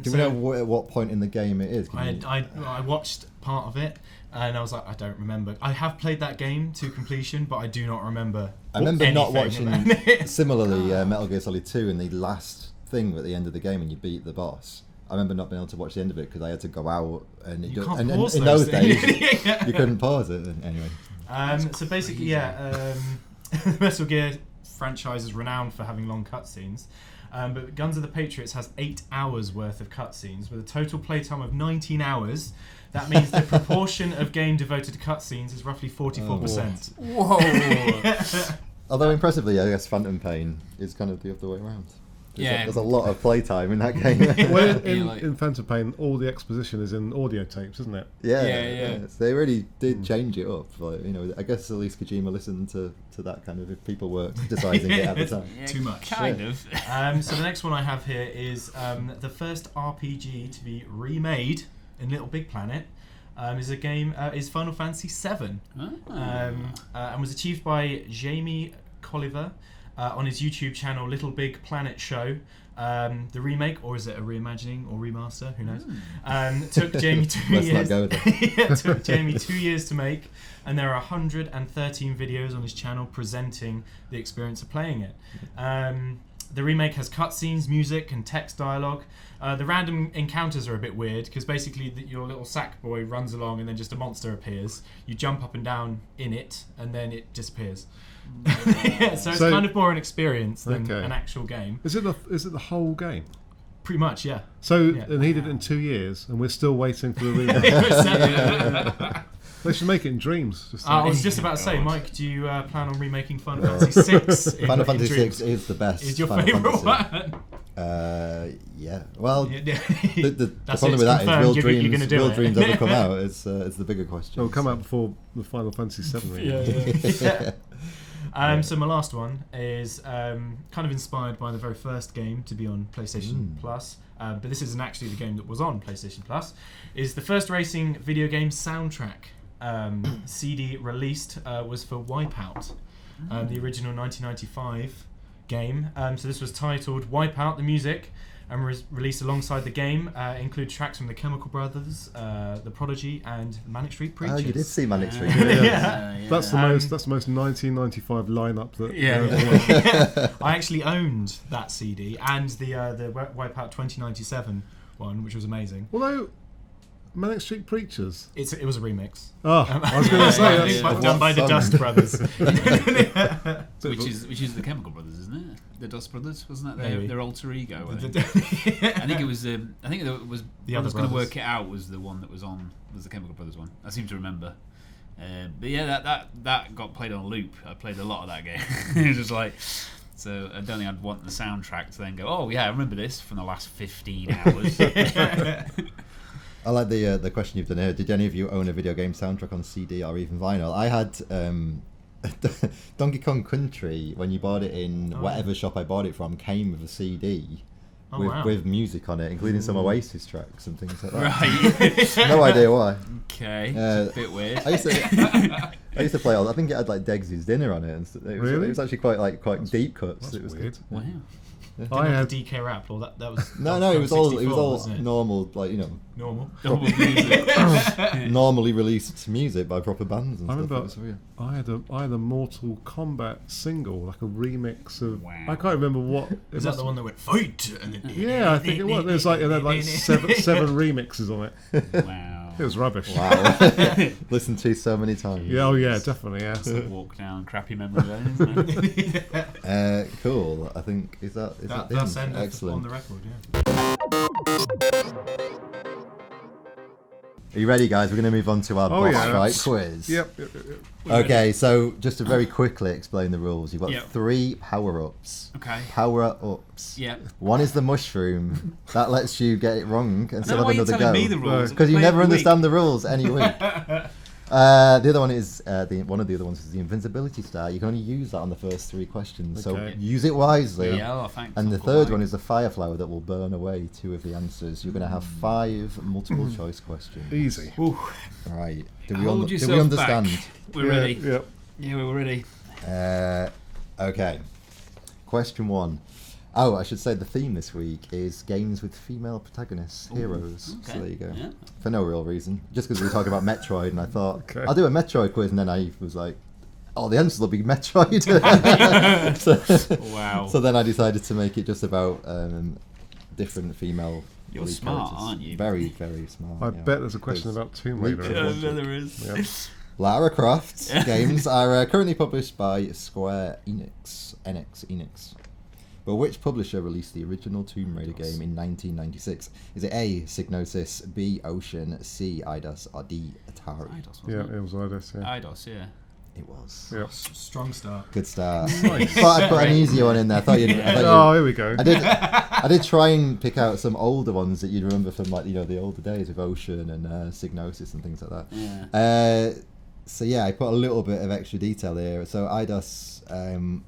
Do we know at what point in the game it is? I watched part of it and I was like, I don't remember. I have played that game to completion, but I do not remember. I remember not watching anything about it. similarly Metal Gear Solid 2 and the last thing at the end of the game when you beat the boss. I remember not being able to watch the end of it because I had to go out and You can't and pause in those those days things. you couldn't pause it. And anyway, So basically, the Metal Gear franchise is renowned for having long cutscenes. But Guns of the Patriots has 8 hours worth of cutscenes with a total playtime of 19 hours. That means the proportion of game devoted to cutscenes is roughly 44%. Whoa! Although impressively, I guess Phantom Pain is kind of the other way around. There's a lot of playtime in that game. Well, in Phantom Pain, all the exposition is in audio tapes, isn't it? Yeah. So they really did change it up. Like, I guess at least Kojima listened to that kind of, if people were criticising it at the time. Yeah, too much. Kind of. So the next one I have here is the first RPG to be remade in Little Big Planet. Is a game is Final Fantasy VII, and was achieved by Jamie Colliver on his YouTube channel Little Big Planet Show. The remake, or is it a reimagining or remaster? Who knows? Took Jamie 2 years. Let's not go there. Took Jamie 2 years to make, and there are 113 videos on his channel presenting the experience of playing it. The remake has cutscenes, music, and text dialogue. The random encounters are a bit weird because basically your little sack boy runs along and then just a monster appears. You jump up and down in it, and then it disappears. So it's kind of more an experience than an actual game. Is it the whole game? Pretty much, yeah. So and he did it in 2 years, and we're still waiting for the remake. They should make it in Dreams. I was just about to say, Mike, do you plan on remaking Final Fantasy VI? Final Fantasy VI is the best. Is your favourite one? Yeah. Well, the That's problem with that is will it. Dreams ever come out? It's the bigger question. It'll come out before the Final Fantasy VII remake. So my last one is kind of inspired by the very first game to be on PlayStation Plus, but this isn't actually the game that was on PlayStation Plus. Is the first racing video game soundtrack CD released was for Wipeout, the original 1995 game. So this was titled Wipeout, the music, and was released alongside the game. Include tracks from the Chemical Brothers, the Prodigy, and Manic Street Preachers. Oh, you did see Manic Street. That's the most 1995 lineup that. I actually owned that CD and the Wipeout 2097 one, which was amazing. Although Manic Street Preachers, it was a remix. Oh, I was going to say that's done by the Dust Brothers, which is the Chemical Brothers, isn't it? The Dust Brothers, wasn't that their alter ego? I think it was. I think it was. The I was going to brothers. work it out. Was the one that was the Chemical Brothers one? I seem to remember. But yeah, that got played on loop. I played a lot of that game. It was just like. So I don't think I'd want the soundtrack to then go, oh yeah, I remember this from the last 15 hours. I like the question you've done here. Did any of you own a video game soundtrack on CD or even vinyl? I had Donkey Kong Country, when you bought it in whatever shop I bought it from, came with a CD with music on it, including some Oasis tracks and things like that. Right. No idea why. Okay, it's a bit weird. I used to play all. I think it had like Degsy's Dinner on it, and it was actually quite deep cuts. That's it was weird. good. Wow. I had the DK rap, or that was No, it was all 64, normal, like normal. normally released music by proper bands and I stuff. remember It was weird. I had a Mortal Kombat single, like a remix of. Wow. I can't remember what. Was that the one that went fight? And then Yeah, I think it was. There's like seven remixes on it. Wow. It was rubbish. Wow. Listened to so many times. Yeah, oh yeah, definitely. Yeah. Walk down crappy memory lane, isn't it? Cool. I think is that that's end excellent. on the record. Yeah. Are you ready, guys? We're going to move on to our boss fight quiz. Yep. Okay, so just to very quickly explain the rules. You've got 3 power-ups. Okay. Power-ups. Yeah. One is the mushroom. That lets you get it wrong and still have why are you another telling go. me the rules? Because you Play never every understand the rules any week. The other one is one of the other ones is the invincibility star. You can only use that on the first 3 questions, so use it wisely. Yeah, thanks. And the third one is the fire flower that will burn away 2 of the answers. You're going to have 5 multiple choice questions. Easy. All right. Do we yourself understand? back. We're ready. Yep. Yeah, we're ready. Okay. Question 1. Oh, I should say the theme this week is games with female protagonists, heroes. Okay. So there you go. Yeah. For no real reason. Just because we were talking about Metroid, and I thought, Okay. I'll do a Metroid quiz, and then I was like, oh, the answers will be Metroid. Wow. So then I decided to make it just about different female You're lead smart, characters. aren't you? Very, very smart. I yeah. bet there's a question There's about Tomb Raider. leap I forward. want to. There is. Yep. Lara Croft games are currently published by Square Enix. But which publisher released the original Tomb Raider game in 1996? Is it A, Psygnosis, B, Ocean, C, Eidos, or D, Atari? Eidos, wasn't Yeah, it was Eidos, yeah. Eidos, yeah. It was. Yeah. Strong start. Good start. Nice. But I put an easier one in there. I thought Oh, here we go. I did try and pick out some older ones that you'd remember from, like, the older days of Ocean and Psygnosis and things like that. Yeah. So yeah, I put a little bit of extra detail here. So Eidos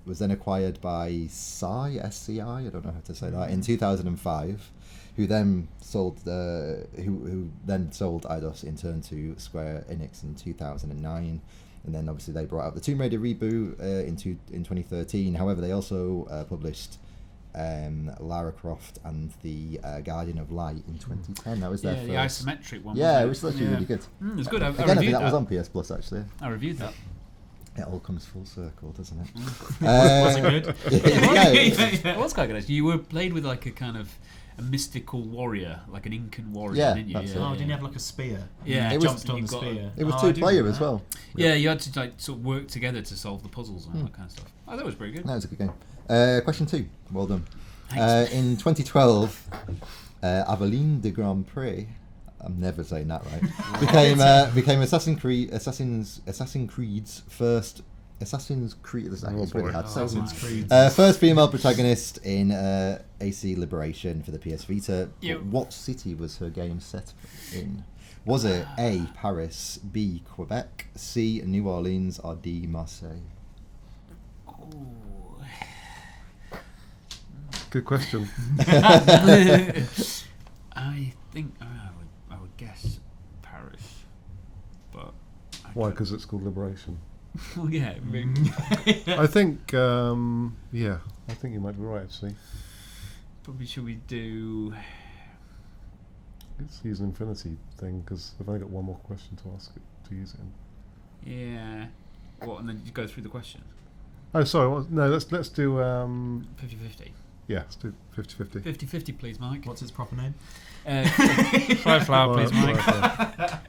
was then acquired by SCI, I don't know how to say that, in 2005, who then sold who then sold Eidos in turn to Square Enix in 2009. And then obviously they brought out the Tomb Raider reboot in 2013. However, they also published Lara Croft and the Guardian of Light in 2010. That was their first. The isometric one. Yeah, it wasn't was actually really good. It was good. I Again, I think reviewed that was on PS Plus actually. I reviewed that. It all comes full circle, doesn't it? Was it good? Yeah, It was quite good actually. You were played with like a kind of a mystical warrior, like an Incan warrior, Yeah, didn't you? that's it. Oh, didn't you have like a spear? Yeah, It was- Jumped on the you've got spear. It was Oh, I two do player remember as that. well. Yeah, you had to like sort of work together to solve the puzzles and all that kind of stuff. Oh, that was pretty good. That was a good game. Question 2. Well done. Thanks. In 2012, Aveline de Grand Prix, I'm never saying that right, became Assassin's Creed's first. Assassin's Creed. This is really hard. Assassin's Creed. First female protagonist in AC Liberation for the PS Vita. Yep. But what city was her game set in? Was it A, Paris, B, Quebec, C, New Orleans, or D, Marseille? Ooh. Good question. I think I would guess Paris, but Why? Because it's called Liberation. well, yeah, I think, I think you might be right, actually. probably should we do? Let's use an infinity thing, because I've only got one more question to ask it, to use it in. Yeah. What? And then you go through the question. Oh, sorry. No, let's do. 50-50. Yeah, let's do 50-50. 50-50, please, Mike. What's its proper name? Fry flour, please, Mike.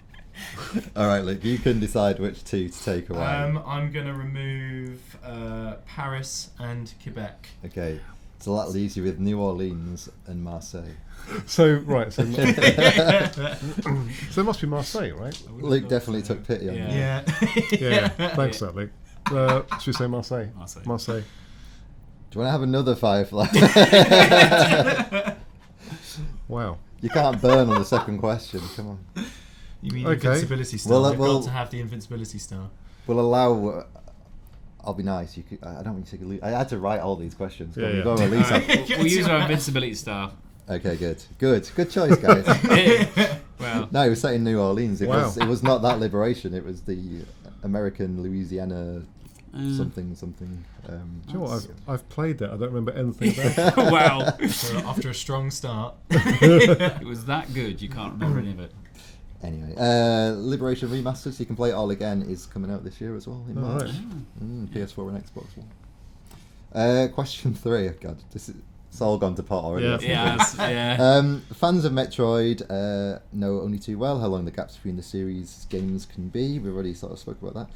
All right, Luke, you can decide which two to take away. I'm going to remove Paris and Quebec. Okay, so that leaves you with New Orleans and Marseille. So so it must be Marseille, right? Luke definitely took pity on you. Yeah. Yeah. Thanks, for that, Luke. Should we say Marseille? Marseille. Do you want to have another firefly? Wow. You can't burn on the second question. Come on. You mean Okay. Invincibility Star? Well, We've well- got to have the Invincibility Star. We'll allow. I'll be nice. You could. I don't want you to take a lead. I had to write all these questions. Yeah, We've yeah. got to release them. We'll use our invincibility star. Okay, good choice, guys. Well, No, it was set in New Orleans. It Wow. was not that Liberation. It was the American Louisiana something. Do you know what? I've played that. I don't remember anything about it. wow. So after a strong start, It was that good. You can't remember any of it. Anyway, Liberation Remastered, so you can play it all again, is coming out this year as well in Oh, March. right. PS4 and Xbox One. Question 3. God, it's all gone to pot already. Yeah. Yeah. Fans of Metroid know only too well how long the gaps between the series games can be. We've already sort of spoke about that.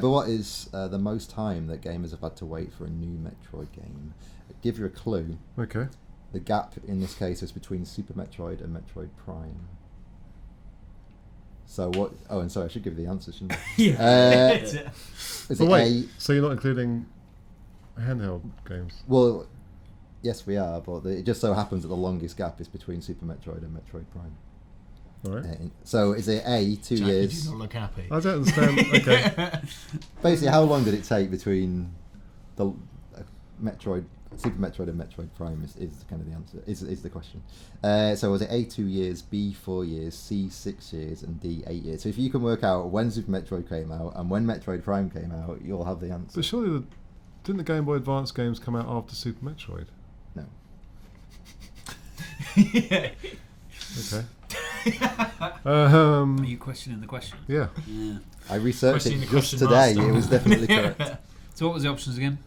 But what is the most time that gamers have had to wait for a new Metroid game? I'll give you a clue. Okay. The gap in this case is between Super Metroid and Metroid Prime. So what? Oh, and sorry, I should give you the answer, shouldn't I? Is But it wait, so you're not including handheld games? Well, yes, we are, but it just so happens that the longest gap is between Super Metroid and Metroid Prime. All right. So is it A, 2 Jack, years? You do not look happy. I don't understand. Okay. Basically, how long did it take between the Super Metroid and Metroid Prime is kind of the answer, is the question. So was it A, 2 years, B, 4 years, C, 6 years, and D, 8 years? So if you can work out when Super Metroid came out and when Metroid Prime came out, you'll have the answer. But surely, didn't the Game Boy Advance games come out after Super Metroid? No. Okay. Are you questioning the question? Yeah. Yeah. I researched Questioning it the just question today. master. It was definitely correct. So what was the options again?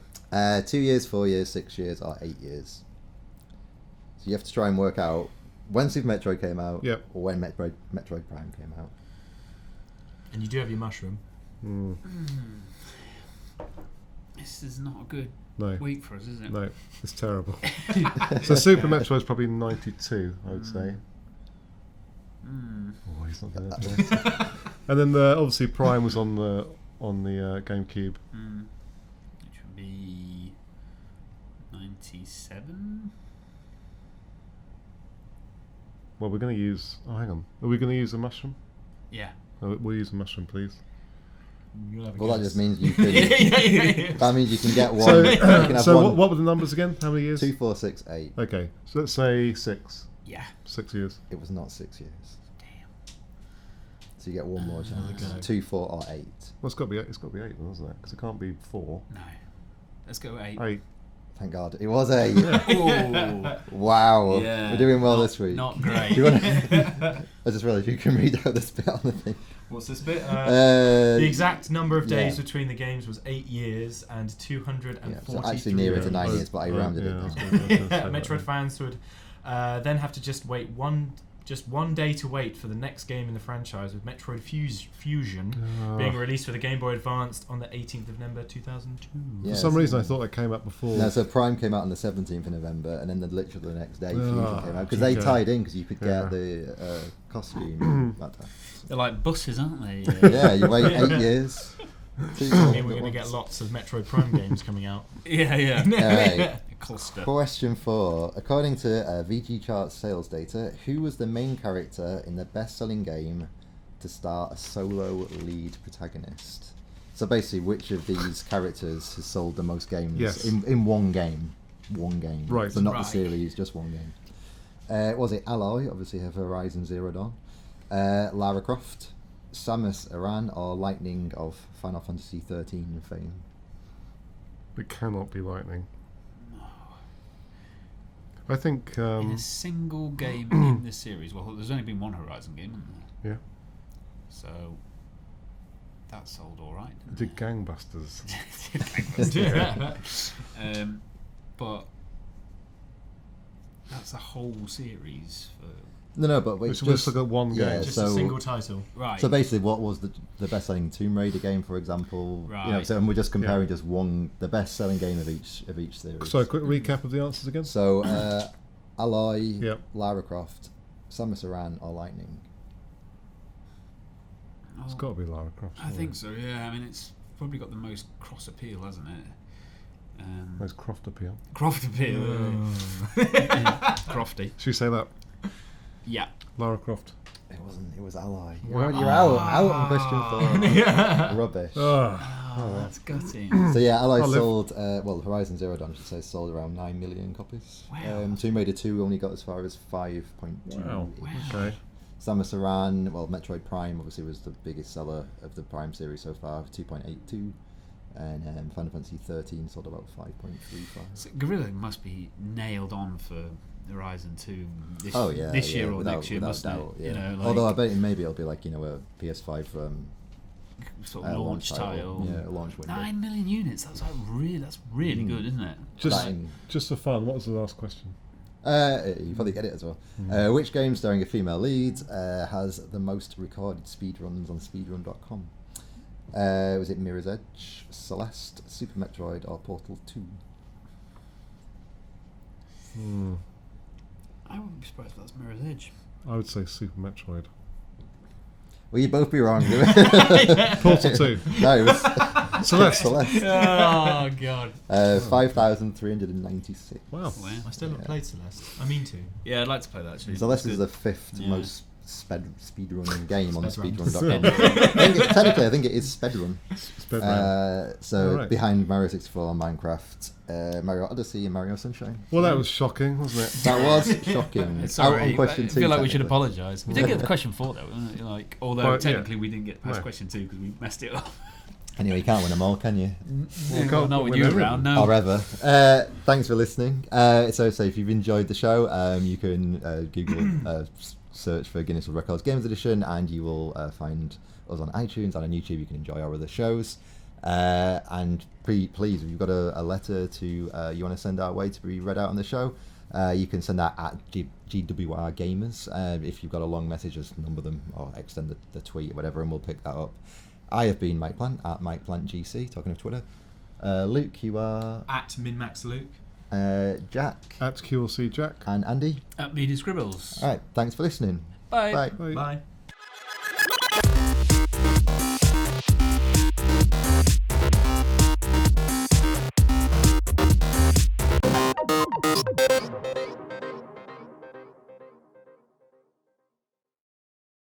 2 years, 4 years, 6 years, or 8 years. So you have to try and work out when Super Metroid came out, Yep. or when Metroid Prime came out. And you do have your mushroom. This is not a good No. week for us, is it? No, it's terrible. So Super Metroid's probably 92, I would say. Oh, he's not going to. And then obviously Prime was on the GameCube. Which would be 97. Well, we're going to use. Oh, hang on. Are we going to use a mushroom? Yeah. Oh, we'll use a mushroom, please. Well, that just means you can. That means you can get one. So, you can have one. What were the numbers again? How many years? 2, 4, 6, 8. Okay, so let's say 6. Yeah. 6 years. It was not 6 years. Damn. So you get one more chance. Okay. 2, 4, or 8. Well, it's got to be 8, then, isn't it? Because it can't be 4. No. Let's go 8. 8. Thank God. It was 8. Oh. Wow. Yeah. We're doing well this week. Not great. Do you want I just realised you can read out this bit on the thing. What's this bit? The exact number of days yeah. between the games was 8 years and 243. Yeah, so actually nearer to 9 years, but I rounded it down. Metroid fans would then have to just wait one day to wait for the next game in the franchise, with Metroid Fusion being released for the Game Boy Advance on the 18th of November 2002. Yeah, For some reason, I thought that came out before. No, so Prime came out on the 17th of November, and then literally the next day Fusion came out, because okay. they tied in, because you could get the costume that time. They're like buses, aren't they? Yeah, you wait 8 years. I mean, we're going to get lots of Metroid Prime games coming out. Yeah. Alright. Cluster. Question 4. According to VG Chart's sales data, who was the main character in the best-selling game to star a solo lead protagonist? So basically, which of these characters has sold the most games in one game? One game. Right. So not the Right. series, just one game. Was it Aloy, obviously her Horizon Zero Dawn, Lara Croft, Samus Aran, or Lightning of Final Fantasy 13 fame? It cannot be Lightning. I think. In a single game in this series, well, there's only been one Horizon game, hasn't there? Yeah. So that sold all right. It did gangbusters. But that's a whole series for. No, but wait, We've just got one game. Just so, a single title. Right. So basically, what was the best-selling Tomb Raider game, for example? Right. You know, so and we're just comparing just one, the best-selling game of each series. So, a quick recap of the answers again. So, Aloy, Yep. Lara Croft, Samus Aran, or Lightning? It's got to be Lara Croft. I think so. Yeah. I mean, it's probably got the most cross appeal, hasn't it? There's Croft appeal. Croft appeal. Crofty. Should we say that? Yeah. Lara Croft. It wasn't. It was Aloy. Wow. You're out on question 4. Rubbish. Oh, that's gutting. So yeah, Aloy I'll live. sold. Well, Horizon Zero Dawn, I should say, sold around 9 million copies. Wow. Tomb Raider 2 only got as far as 5.2. Wow. Okay. Samus Aran, well, Metroid Prime obviously was the biggest seller of the Prime series so far, 2.82, and Final Fantasy 13 sold about 5.35. So Guerrilla must be nailed on for Horizon 2 this year or without- next year, without mustn't doubt, it? yeah. You know, like Although I bet maybe it'll be like, a PS5 sort of launch title. Yeah, launch window. 9 million units. That's really good, isn't it? Just for fun, what was the last question? You probably get it as well. Which game starring a female lead has the most recorded speedruns on speedrun.com? Was it Mirror's Edge, Celeste, Super Metroid, or Portal 2? I wouldn't be surprised if that's Mirror's Edge. I would say Super Metroid. Well, you'd both be wrong. Portal 2. No, it was Celeste. Oh god. 5,396. Wow. I still haven't played Celeste. I mean to. Yeah, I'd like to play that actually. Celeste It's is good. the fifth Yeah. most speedrunning game on Speedrun. speedrun.com. Technically, I think it is speedrun. So Alright. behind Mario 64, Minecraft, Mario Odyssey, and Mario Sunshine. Well, that was shocking, wasn't it? That was shocking. Sorry, Out on question I 2. feel like we should technically. apologise. We did get the question 4 though, wasn't it? Like, although Well, technically we didn't get past No. question 2 because we messed it up. Anyway, you can't win them all, can you? Well, not with you whenever. around, no. Or ever. Thanks for listening. So if you've enjoyed the show, you can Google search for Guinness World Records Games Edition, and you will find us on iTunes and on YouTube. You can enjoy our other shows. And please, if you've got a letter to you want to send our way to be read out on the show, you can send that at GWR Gamers. If you've got a long message, just number them or extend the tweet or whatever, and we'll pick that up. I have been Mike Plant at Mike Plant GC, talking of Twitter. Luke, you are At MinMaxLuke. Jack At QLC Jack. and Andy. At Media Scribbles. All right, thanks for listening. Bye. Bye. Bye. Bye.